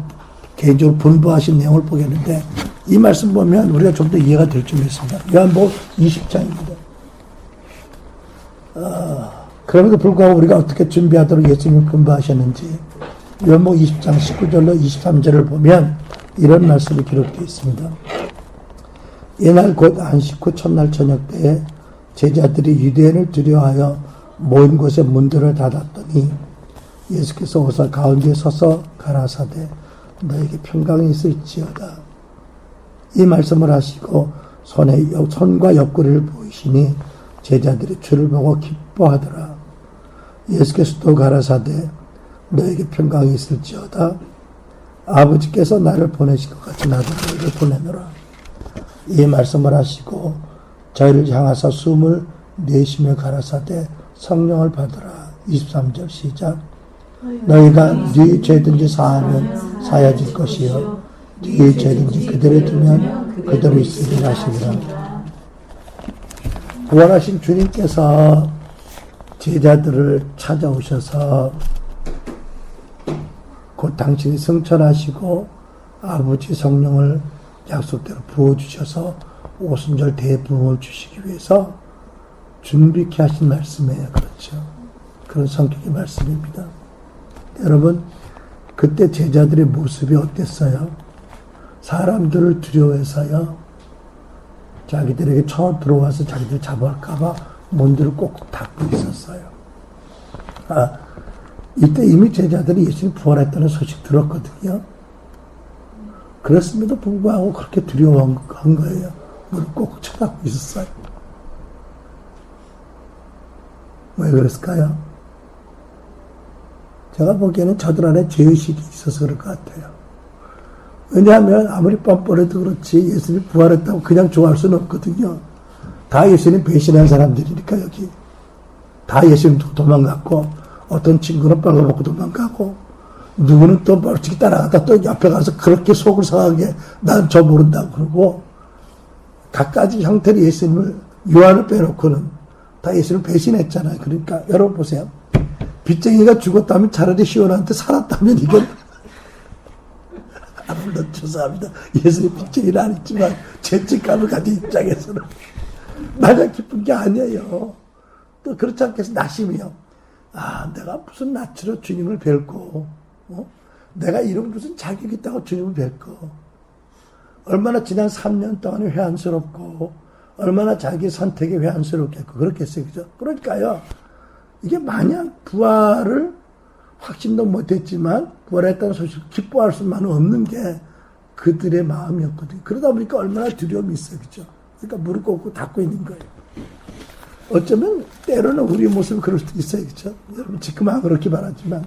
개인적으로 분부하신 내용을 보겠는데, 이 말씀 보면 우리가 좀 더 이해가 될 줄 믿습니다. 요한복음 20장입니다. 그럼에도 불구하고 우리가 어떻게 준비하도록 예수님이 분부하셨는지, 요한복음 20장 19절로 23절을 보면 이런 말씀이 기록되어 있습니다. 이날 곧 안식 후 첫날 저녁 때에 제자들이 유대인을 두려워하여 모인 곳에 문들을 닫았더니 예수께서 오사 가운데 서서 가라사대 너에게 평강이 있을지어다. 이 말씀을 하시고 손과 옆구리를 보이시니 제자들이 주를 보고 기뻐하더라. 예수께서 또 가라사대 너에게 평강이 있을지어다. 아버지께서 나를 보내신 것 같이 나도 너희를 보내노라. 이 말씀을 하시고 저희를 향하사 숨을 내쉬며 가라사대 성령을 받으라. 23절 시작. 너희가 네 죄든지 사하면 사여질 것이요 네 죄든지 그대로 두면 그대로 있으리라 하시리라. 부활하신 주님께서 제자들을 찾아오셔서 곧 당신이 승천하시고 아버지 성령을 약속대로 부어주셔서 오순절 대부흥을 주시기 위해서 준비케 하신 말씀이에요. 그렇죠. 그런 성격의 말씀입니다. 여러분, 그때 제자들의 모습이 어땠어요? 사람들을 두려워해서요. 자기들에게 처음 들어와서 자기들 잡아갈까봐 문들을 꼭꼭 닫고 있었어요. 이때 이미 제자들이 예수님 부활했다는 소식 들었거든요. 그랬음에도 불구하고 그렇게 두려워한 거예요. 문을 꼭 쳐닫고 있었어요. 왜 그랬을까요? 제가 보기에는 저들 안에 죄의식이 있어서 그럴 것 같아요. 왜냐하면 아무리 뻔뻔해도 그렇지 예수님 부활했다고 그냥 좋아할 수는 없거든요. 다 예수님 배신한 사람들이니까 여기. 다 예수님 도망갔고 어떤 친구는 빨아먹고 도망가고 누구는 또 멀찍이 따라가다 또 옆에 가서 그렇게 속을 상하게 난 저 모른다고 그러고 각가지 형태의 예수님을 요한을 빼놓고는 다 예수님을 배신했잖아요. 그러니까 여러분 보세요. 빚쟁이가 죽었다면 차라리 시온한테 살았다면 이게 물론 죄송합니다. 예수님 빚쟁이는 아니지만 죄책감을 가진 입장에서는 마냥 기쁜 게 아니에요. 또 그렇지 않겠어 나심이요. 내가 무슨 낯으로 주님을 뵐고 내가 이런 무슨 자격이 있다고 주님을 뵐고 얼마나 지난 3년 동안에 회한스럽고 얼마나 자기 선택에 회한스럽겠고 그렇겠어요. 그죠? 그러니까요. 이게 마냥 부활을 확신도 못했지만 부활했다는 소식을 기뻐할 수만은 없는 게 그들의 마음이었거든요. 그러다 보니까 얼마나 두려움이 있어요. 그죠? 그러니까 무릎 꿇고 닫고 있는 거예요. 어쩌면 때로는 우리 모습이 그럴 수도 있어요. 그죠? 여러분 지금 안 그렇게 말하지만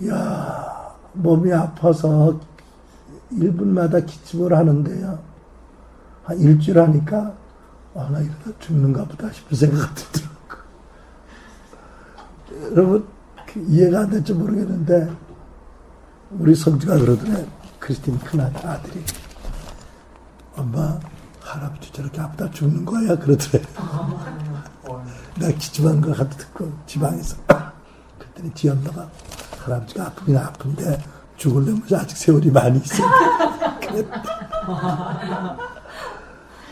이야 몸이 아파서 1분마다 기침을 하는데요. 한 일주일 하니까 나 이러다 죽는가 보다 싶은 생각이 들더라고요. 여러분 이해가 안 될지 모르겠는데 우리 손주가 그러더래. 크리스틴 큰아들이 엄마 할아버지 저렇게 아프다 죽는 거야 그러더래. 내가 기침한 거 하도 듣고 지방에서 그랬더니 지 엄마가 할아버지가 아프긴 아픈데 죽으려면 아직 세월이 많이 있어. 그랬다.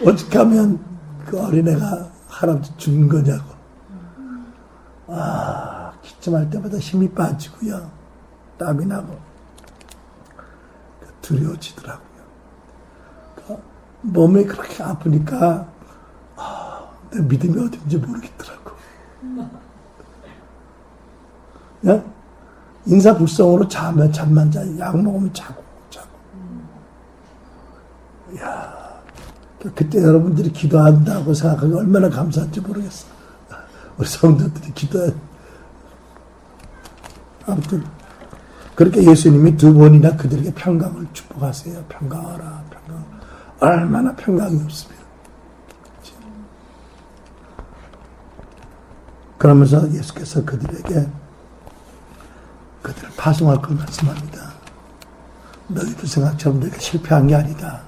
어떻게 하면 그 어린애가 할아버지 죽는 거냐고. 기침할 때마다 힘이 빠지고요. 땀이 나고. 두려워지더라고요. 몸이 그렇게 아프니까 내 믿음이 어딘지 모르겠더라고. 그냥 인사불성으로 잠만 자. 약 먹으면 자고. 이야, 그때 여러분들이 기도한다고 생각하기 얼마나 감사한지 모르겠어. 우리 성도들이 기도한. 아무튼 그렇게 예수님이 2번이나 그들에게 평강을 축복하세요. 평강하라, 평강. 얼마나 평강이 없으면. 그러면서 예수께서 그들에게 그들을 파송할 걸 말씀합니다. 너희들 생각처럼 너희가 실패한 게 아니다.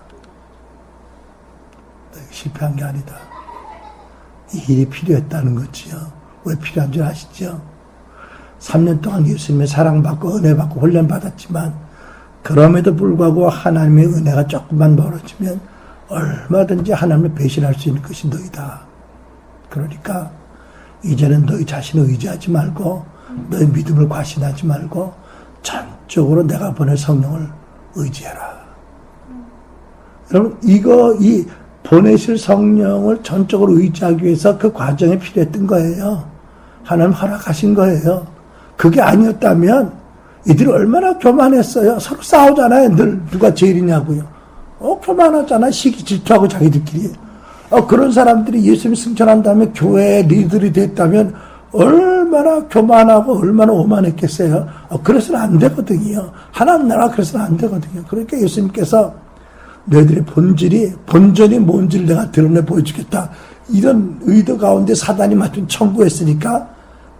너희가 실패한 게 아니다. 이 일이 필요했다는 거지요. 왜 필요한 줄 아시죠? 3년 동안 예수님의 사랑받고 은혜받고 훈련받았지만 그럼에도 불구하고 하나님의 은혜가 조금만 멀어지면 얼마든지 하나님을 배신할 수 있는 것이 너희다. 그러니까 이제는 너희 자신을 의지하지 말고 너희 믿음을 과신하지 말고 전적으로 내가 보낼 성령을 의지해라. 여러분 이 보내실 성령을 전적으로 의지하기 위해서 그 과정이 필요했던 거예요. 하나님 허락하신 거예요. 그게 아니었다면 이들이 얼마나 교만했어요. 서로 싸우잖아요. 늘 누가 제일이냐고요. 교만하잖아. 시기 질투하고 자기들끼리. 그런 사람들이 예수님이 승천한 다음에 교회의 리더들이 됐다면 얼마나 교만하고 얼마나 오만했겠어요. 그래서는 안 되거든요. 하나님 나라 그래서는 안 되거든요. 그러니까 예수님께서 너희들의 본전이 뭔지를 내가 드러내 보여주겠다. 이런 의도 가운데 사단이 맡은 청구했으니까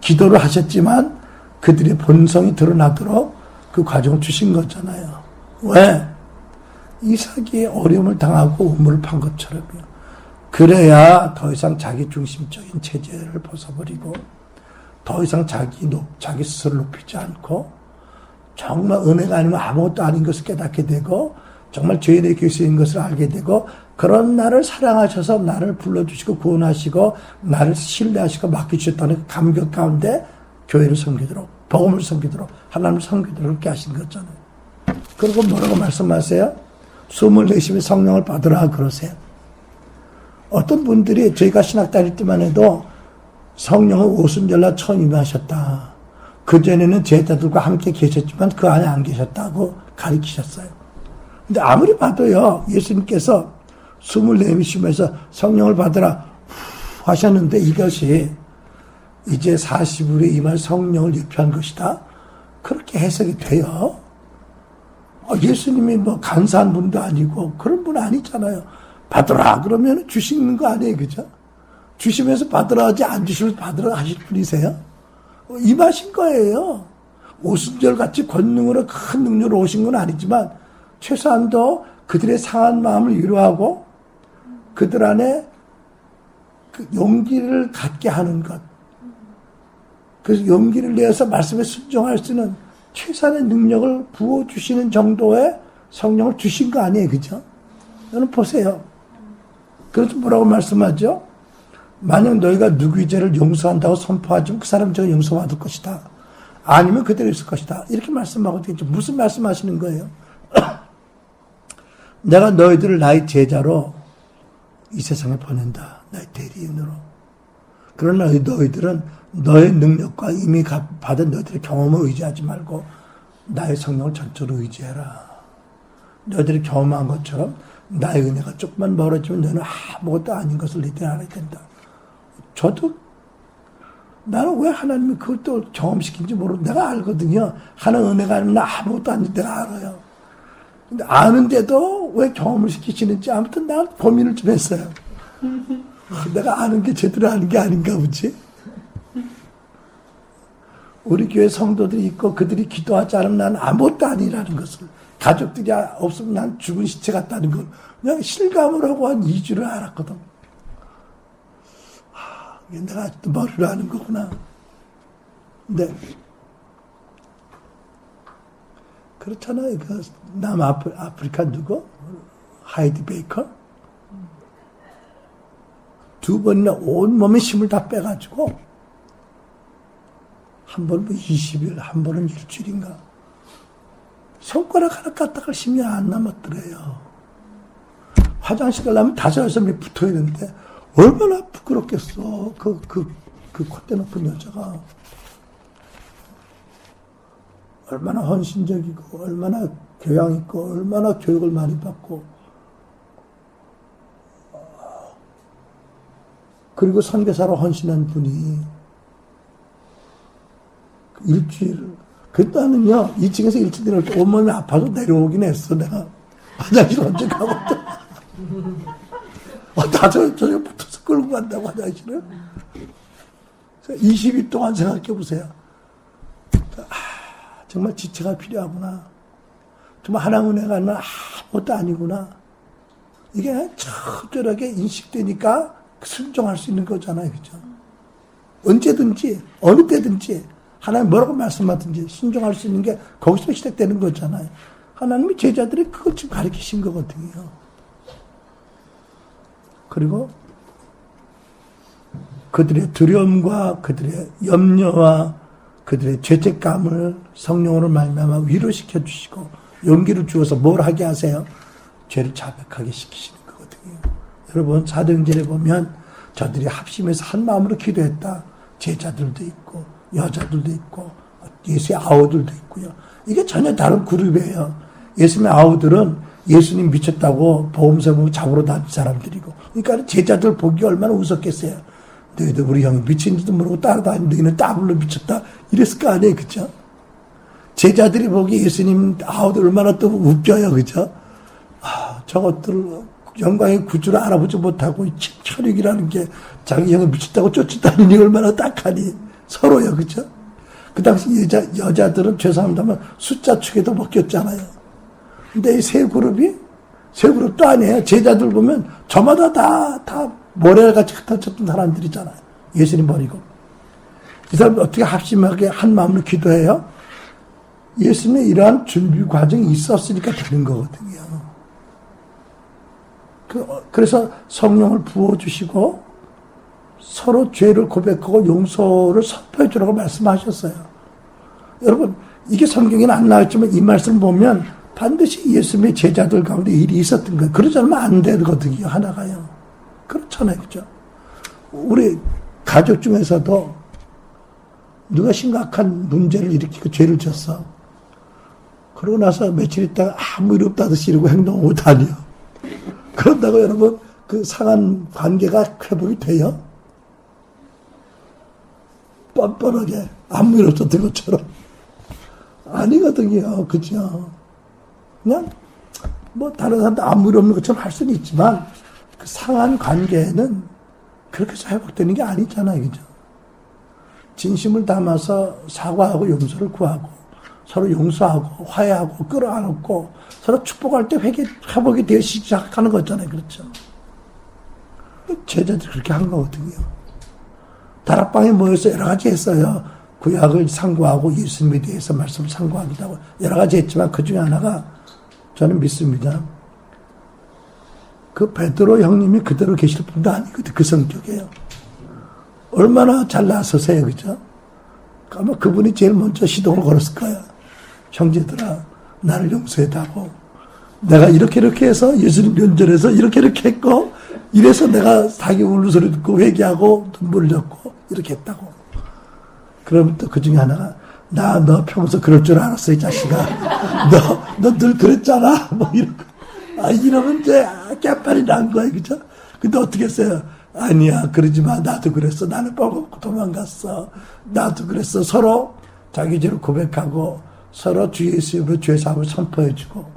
기도를 하셨지만 그들의 본성이 드러나도록 그 과정을 주신 거잖아요. 왜? 이삭이 어려움을 당하고 우물을 판 것처럼요. 그래야 더 이상 자기 중심적인 체제를 벗어버리고 더 이상 자기 스스로를 높이지 않고 정말 은혜가 아니면 아무것도 아닌 것을 깨닫게 되고 정말 죄인의 교수인 것을 알게 되고 그런 나를 사랑하셔서 나를 불러주시고 구원하시고 나를 신뢰하시고 맡기주셨다는 감격 가운데 교회를 섬기도록 복음을 섬기도록 하나님을 섬기도록 그렇게 하신 거잖아요. 그리고 뭐라고 말씀하세요? 숨을 내쉬며 성령을 받으라 그러세요. 어떤 분들이 저희가 신학 다닐 때만 해도 성령을 오순절날 처음 임하셨다. 그전에는 제자들과 함께 계셨지만 그 안에 안 계셨다고 가르치셨어요. 근데 아무리 봐도요, 예수님께서 숨을 내쉬면서 성령을 받으라 하셨는데 이것이 이제 40일에 임할 성령을 예표한 것이다. 그렇게 해석이 돼요. 예수님이 뭐 간사한 분도 아니고 그런 분 아니잖아요. 받으라 그러면 주시는 거 아니에요. 그죠? 주시면서 받으라 하지 안 주시면서 받으라 하실 분이세요? 임하신 거예요. 오순절같이 권능으로 큰 능력으로 오신 건 아니지만 최소한도 그들의 상한 마음을 위로하고 그들 안에 그 용기를 갖게 하는 것. 그래서 용기를 내어서 말씀에 순종할 수 있는 최소한의 능력을 부어주시는 정도의 성령을 주신 거 아니에요. 그죠? 여러분 보세요. 그래서 뭐라고 말씀하죠? 만약 너희가 누구의 죄를 용서한다고 선포하지만 그 사람 죄가 용서받을 것이다. 아니면 그대로 있을 것이다. 이렇게 말씀하고 되겠죠. 무슨 말씀하시는 거예요? 내가 너희들을 나의 제자로 이 세상에 보낸다. 나의 대리인으로. 그러나 너희들은 너의 능력과 이미 받은 너희들의 경험을 의지하지 말고 나의 성령을 전적으로 의지해라. 너희들이 경험한 것처럼 나의 은혜가 조금만 멀어지면 너는 아무것도 아닌 것을 너희들이 알아야 된다. 저도 나는 왜 하나님이 그걸 또 경험시킨지 모르고 내가 알거든요. 하나님 은혜가 아니면 나 아무것도 아닌지 내가 알아요. 근데 아는데도 왜 경험을 시키시는지 아무튼 나 고민을 좀 했어요. 내가 아는 게 제대로 아는 게 아닌가 보지. 우리 교회 성도들이 있고 그들이 기도하지 않으면 난 아무것도 아니라는 것을, 가족들이 없으면 난 죽은 시체 같다는 걸 그냥 실감을 하고 한 2주를 알았거든. 내가 아직도 머리를 아는 거구나. 근데 그렇잖아요. 그 남아프리카 누구? 하이디 베이커? 2번이나 온몸에 힘을 다 빼가지고 한 번은 20일, 한 번은 일주일인가. 손가락 하나 까딱할 힘이 안 남았더래요. 화장실 가려면 5-6명이 붙어야 되는데 얼마나 부끄럽겠어. 그 콧대 높은 여자가. 얼마나 헌신적이고, 얼마나 교양 있고, 얼마나 교육을 많이 받고. 그리고 선교사로 헌신한 분이 일주일, 그때는요, 2층에서 일주일 내려올 때 온몸이 아파서 내려오긴 했어, 내가. 화장실 언제 가거든. 저녁에 붙어서 끌고 간다고, 화장실을. 20일 동안 생각해 보세요. 정말 지체가 필요하구나. 정말 하나님 은혜가 아니면 아무것도 아니구나. 이게 철저하게 인식되니까 순종할 수 있는 거잖아요. 그죠? 언제든지, 어느 때든지, 하나님 뭐라고 말씀하든지 순종할 수 있는 게 거기서 시작되는 거잖아요. 하나님이 제자들이 그걸 지금 가르치신 거거든요. 그리고 그들의 두려움과 그들의 염려와 그들의 죄책감을 성령으로 말미암아 위로시켜 주시고 용기를 주어서 뭘 하게 하세요? 죄를 자백하게 시키시는 거거든요. 여러분 사도행전에 보면 저들이 합심해서 한 마음으로 기도했다. 제자들도 있고 여자들도 있고 예수의 아우들도 있고요. 이게 전혀 다른 그룹이에요. 예수님의 아우들은 예수님 미쳤다고 보험사무 잡으러 다닌 사람들이고, 그러니까 제자들 보기 얼마나 웃었겠어요. 너희들 우리 형이 미친지도 모르고 따라다니는 너희는 따블로 미쳤다 이랬을 거 아니에요. 그죠? 제자들이 보기 예수님 아우들 얼마나 또 웃겨요. 그죠? 저것들 영광의 구주를 알아보지 못하고 혈육이라는 게 자기 형을 미쳤다고 쫓았다니 얼마나 딱하니 서로요. 그죠? 그 당시 여자들은 죄송합니다 하면 숫자 축에도 먹혔잖아요. 근데 이 세 그룹도 아니에요. 제자들 보면 저마다 다 모래같이 흩어졌던 사람들이잖아요. 예수님 버리고. 이 사람들 어떻게 합심하게 한 마음으로 기도해요? 예수님의 이러한 준비 과정이 있었으니까 되는 거거든요. 그래서 성령을 부어주시고 서로 죄를 고백하고 용서를 선포해 주라고 말씀하셨어요. 여러분, 이게 성경에는 안 나왔지만 이 말씀 보면 반드시 예수님의 제자들 가운데 일이 있었던 거예요. 그러지 않으면 안 되거든요. 하나가요. 그렇잖아요. 그죠? 우리 가족 중에서도 누가 심각한 문제를 일으키고 죄를 졌어. 그러고 나서 며칠 있다가 아무 일 없다듯이 이러고 행동을 못하니요. 그런다고 여러분 그 상한 관계가 회복이 돼요? 뻔뻔하게 아무 일 없었던 것처럼. 아니거든요. 그죠? 그냥 뭐 다른 사람도 아무 일 없는 것처럼 할 수는 있지만 그 상한 관계는 그렇게 해서 회복되는 게 아니잖아요. 그죠? 진심을 담아서 사과하고 용서를 구하고 서로 용서하고 화해하고 끌어안고 서로 축복할 때 회복이 되어 시작하는 거잖아요. 그렇죠? 제자들이 그렇게 한 거거든요. 다락방에 모여서 여러 가지 했어요. 구약을 상고하고 예수님에 대해서 말씀을 상고하기도 하고 여러 가지 했지만 그 중에 하나가 저는 믿습니다. 그 베드로 형님이 그대로 계실 분도 아니거든. 그 성격이에요. 얼마나 잘 나서세요. 그죠? 아마 그분이 제일 먼저 시동을 걸었을 거야. 형제들아, 나를 용서해다고. 내가 이렇게 해서 예수님 면전에서 이렇게 했고, 이래서 내가 자기 우는 소리 듣고 회개하고 눈물을 졌고, 이렇게 했다고. 그러면 또 그 중에 하나가, 너 평소 그럴 줄 알았어, 이 자식아. 너 늘 그랬잖아. 뭐 이러고. 이러면 이제 깨빨이 난 거야, 그죠? 근데 어떻게 했어요? 아니야, 그러지 마. 나도 그랬어. 나는 뻘겋고 도망갔어. 나도 그랬어. 서로 자기 죄를 고백하고 서로 주 예수님으로 죄 사함을 선포해주고.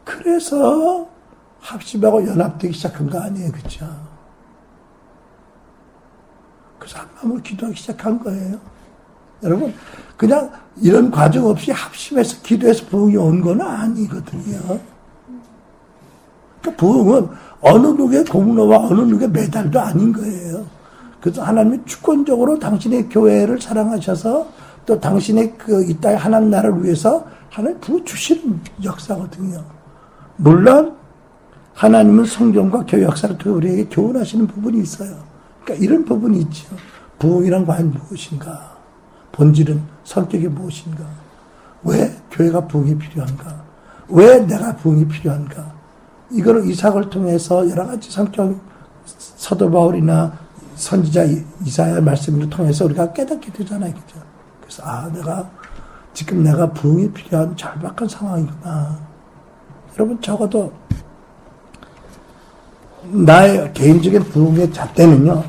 그래서 합심하고 연합되기 시작한 거 아니에요, 그죠? 그래서 한 마음으로 기도하기 시작한 거예요. 여러분, 그냥 이런 과정 없이 합심해서 기도해서 부흥이 온 건 아니거든요. 그러니까 부흥은 어느 누구의 공로와 어느 누구의 메달도 아닌 거예요. 그래서 하나님이 주권적으로 당신의 교회를 사랑하셔서 또 당신의 이 땅의 하나님 나라를 위해서 하나님 부어주시는 역사거든요. 물론 하나님은 성경과 교회 역사를 통해 우리에게 교훈하시는 부분이 있어요. 그러니까 이런 부분이 있죠. 부흥이란 과연 무엇인가? 본질은 성격이 무엇인가? 왜 교회가 부흥이 필요한가? 왜 내가 부흥이 필요한가? 이거를 이삭을 통해서 여러 가지 성격, 사도 바울이나 선지자 이사야의 말씀을 통해서 우리가 깨닫게 되잖아요. 그죠? 그래서, 내가 부흥이 필요한 절박한 상황이구나. 여러분, 적어도 나의 개인적인 부흥의 잣대는요,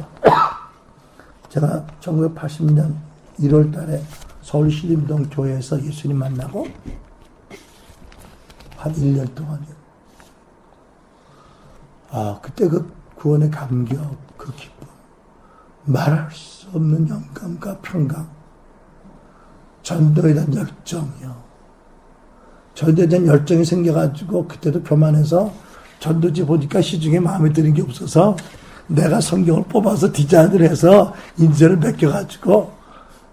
제가 1980년 1월 달에 서울 신림동 교회에서 예수님 만나고 한 1년 동안이요. 그때 그 구원의 감격, 그 기쁨, 말할 수 없는 영감과 평강, 전도에 대한 열정이요. 전도에 대한 열정이 생겨가지고 그때도 교만해서 전도지 보니까 시중에 마음에 드는 게 없어서 내가 성경을 뽑아서 디자인을 해서 인쇄를 맡겨가지고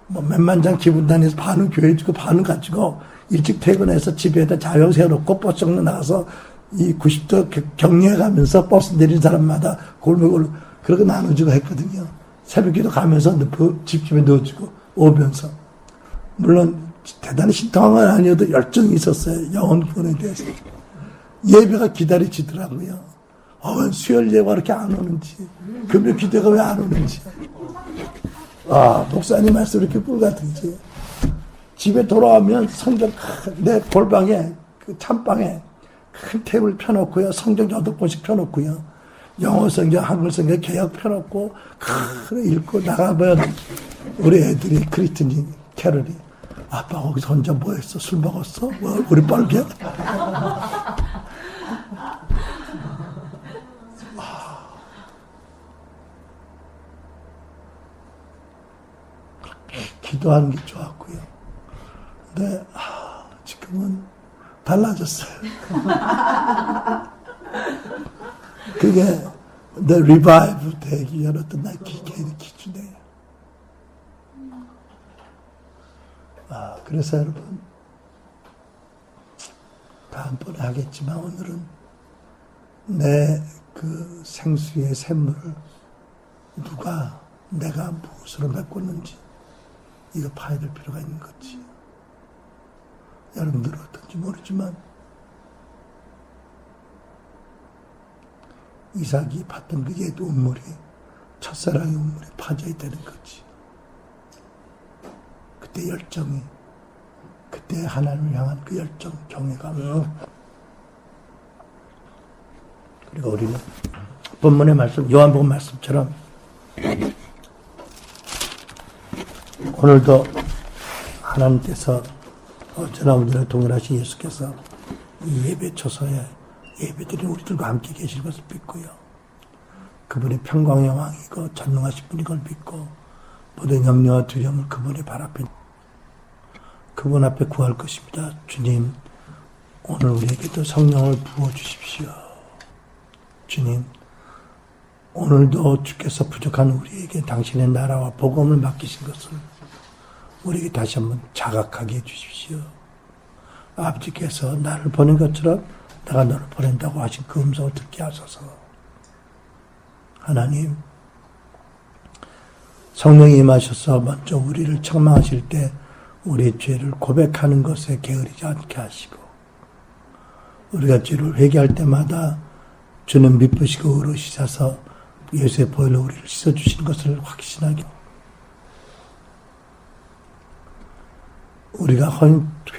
몇만 장 기분단에서 반은 교회 주고 반은 가지고 일찍 퇴근해서 집에다 자영 세워놓고 버스 정로 나가서 이 90도 격리해가면서 버스 내린 사람마다 골목으로 그렇게 나눠주고 했거든요. 새벽기도 가면서 집집에 넣어주고 오면서. 물론 대단히 신통한 건 아니어도 열정이 있었어요. 영혼 구원에 대해서. 예배가 기다려지더라고요. 수요일 예배가 이렇게 안 오는지, 금요 기도가 왜 안 오는지. 목사님 말씀 이렇게 꿀 같은지. 집에 돌아오면 성경 내 골방에, 그 찬방에 큰 테이블 펴놓고요. 성경 8권씩 펴놓고요. 영어 성경, 한글 성경 개역 펴놓고, 읽고 나가면 우리 애들이 크리스틴이, 캐럴이, 아빠 거기서 혼자 뭐 했어? 술 먹었어? 우리 뻘게? 기도하는 게 좋았고요. 근데 지금은 달라졌어요. 그게 The Revive 되기 열었던 날 기준이에요. 그래서 여러분, 다음번에 하겠지만 오늘은 내 그 생수의 샘물을 내가 무엇으로 메꿨는지 이거 파야 될 필요가 있는 거지. 여러분들은 어떤지 모르지만 이삭이 봤던 그 옛 운물이 첫사랑의 운물이 파져야 되는 거지. 그때 열정이, 그때 하나님을 향한 그 열정, 경외감. 그리고 우리는 본문의 말씀, 요한복음 말씀처럼 오늘도 하나님께서 어제나 오늘을 동일하신 예수께서 이 예배 초소에 예배드린 우리들과 함께 계실 것을 믿고요. 그분이 평강의 왕이고 전능하신 분인 걸 믿고 모든 염려와 두려움을 그분의 발 앞에 그분 앞에 구할 것입니다. 주님, 오늘 우리에게도 성령을 부어주십시오. 주님, 오늘도 주께서 부족한 우리에게 당신의 나라와 복음을 맡기신 것을 우리에게 다시 한번 자각하게 해주십시오. 아버지께서 나를 보낸 것처럼 내가 너를 보낸다고 하신 그 음성을 듣게 하소서. 하나님, 성령이 임하셔서 먼저 우리를 책망하실 때 우리의 죄를 고백하는 것에 게으르지 않게 하시고, 우리가 죄를 회개할 때마다 주는 미쁘시고 의로우시셔서 예수의 보혈로 우리를 씻어주시는 것을 확신하게, 우리가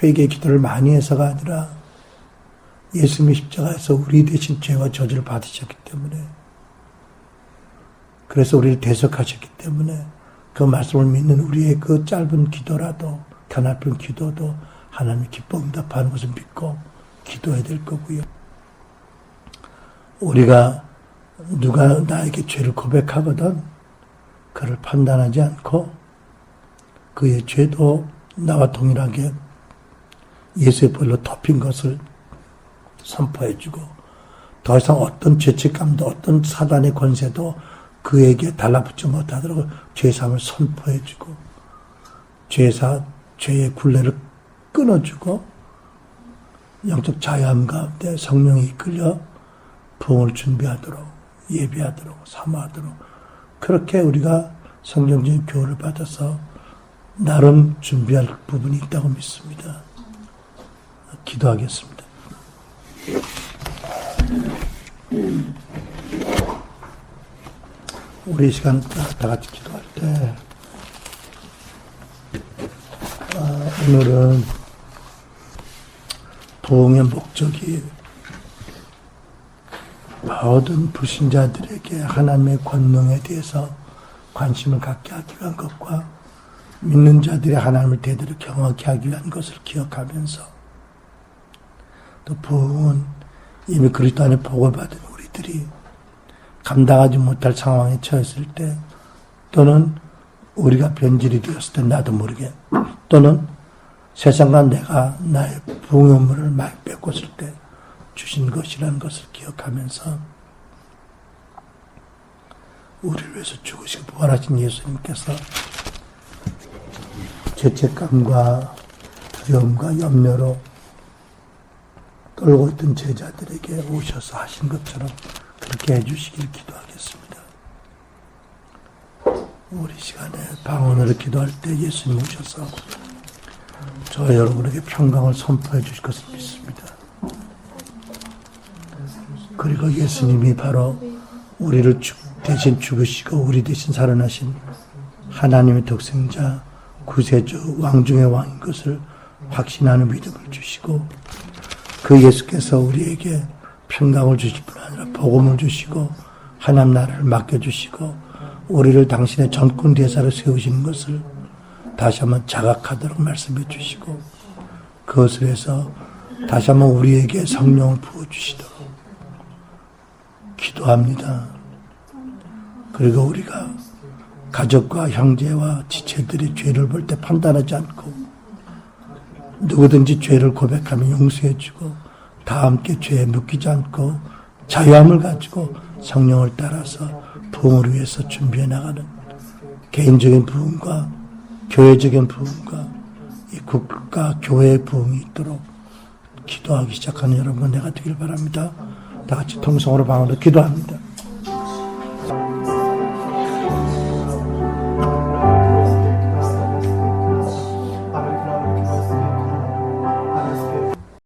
회개 기도를 많이 해서가 아니라 예수님의 십자가에서 우리 대신 죄와 저주를 받으셨기 때문에, 그래서 우리를 대속하셨기 때문에 그 말씀을 믿는 우리의 그 짧은 기도라도, 가냘픈 기도도 하나님이 기뻐 응답하는 것을 믿고 기도해야 될 거고요. 우리가 누가 나에게 죄를 고백하거든 그를 판단하지 않고 그의 죄도 나와 동일하게 예수의 보혈로 덮인 것을 선포해주고, 더 이상 어떤 죄책감도 어떤 사단의 권세도 그에게 달라붙지 못하도록 죄사함을 선포해주고, 죄의 굴레를 끊어주고, 영적 자유함 가운데 성령이 이끌려 부흥을 준비하도록, 예비하도록, 사모하도록, 그렇게 우리가 성경적인 교훈을 받아서 나름 준비할 부분이 있다고 믿습니다. 기도하겠습니다. 우리 시간 다 같이 기도할 때, 오늘은 부흥의 목적이 모든 불신자들에게 하나님의 권능에 대해서 관심을 갖게 하기 위한 것과 믿는 자들이 하나님을 제대로 경험하게 하기 위한 것을 기억하면서, 또 부흥은 이미 그리스도 안에 복을 받은 우리들이 감당하지 못할 상황에 처했을 때, 또는 우리가 변질이 되었을 때 나도 모르게, 또는 세상과 내가 나의 부흥의 물을 많이 뺏겼을 때 주신 것이라는 것을 기억하면서, 우리를 위해서 죽으시고 부활하신 예수님께서 죄책감과 두려움과 염려로 떨고 있던 제자들에게 오셔서 하신 것처럼 그렇게 해주시길 기도하겠습니다. 우리 시간에 방언으로 기도할 때 예수님 오셔서 저 여러분에게 평강을 선포해 주실 것을 믿습니다. 그리고 예수님이 바로 우리를 대신 죽으시고 우리 대신 살아나신 하나님의 독생자, 구세주, 왕중의 왕인 것을 확신하는 믿음을 주시고, 그 예수께서 우리에게 평강을 주실 뿐 아니라 복음을 주시고 하나님 나라를 맡겨주시고 우리를 당신의 전권 대사로 세우시는 것을 다시 한번 자각하도록 말씀해 주시고, 그것을 해서 다시 한번 우리에게 성령을 부어주시도록 기도합니다. 그리고 우리가 가족과 형제와 지체들이 죄를 볼 때 판단하지 않고 누구든지 죄를 고백하면 용서해주고 다 함께 죄에 묶이지 않고 자유함을 가지고 성령을 따라서 부흥을 위해서 준비해 나가는 개인적인 부흥과 교회적인 부흥과 이 국가 교회의 부흥이 있도록 기도하기 시작하는 여러분과 내가 되길 바랍니다. 다 같이 통성으로 방언으로 기도합니다.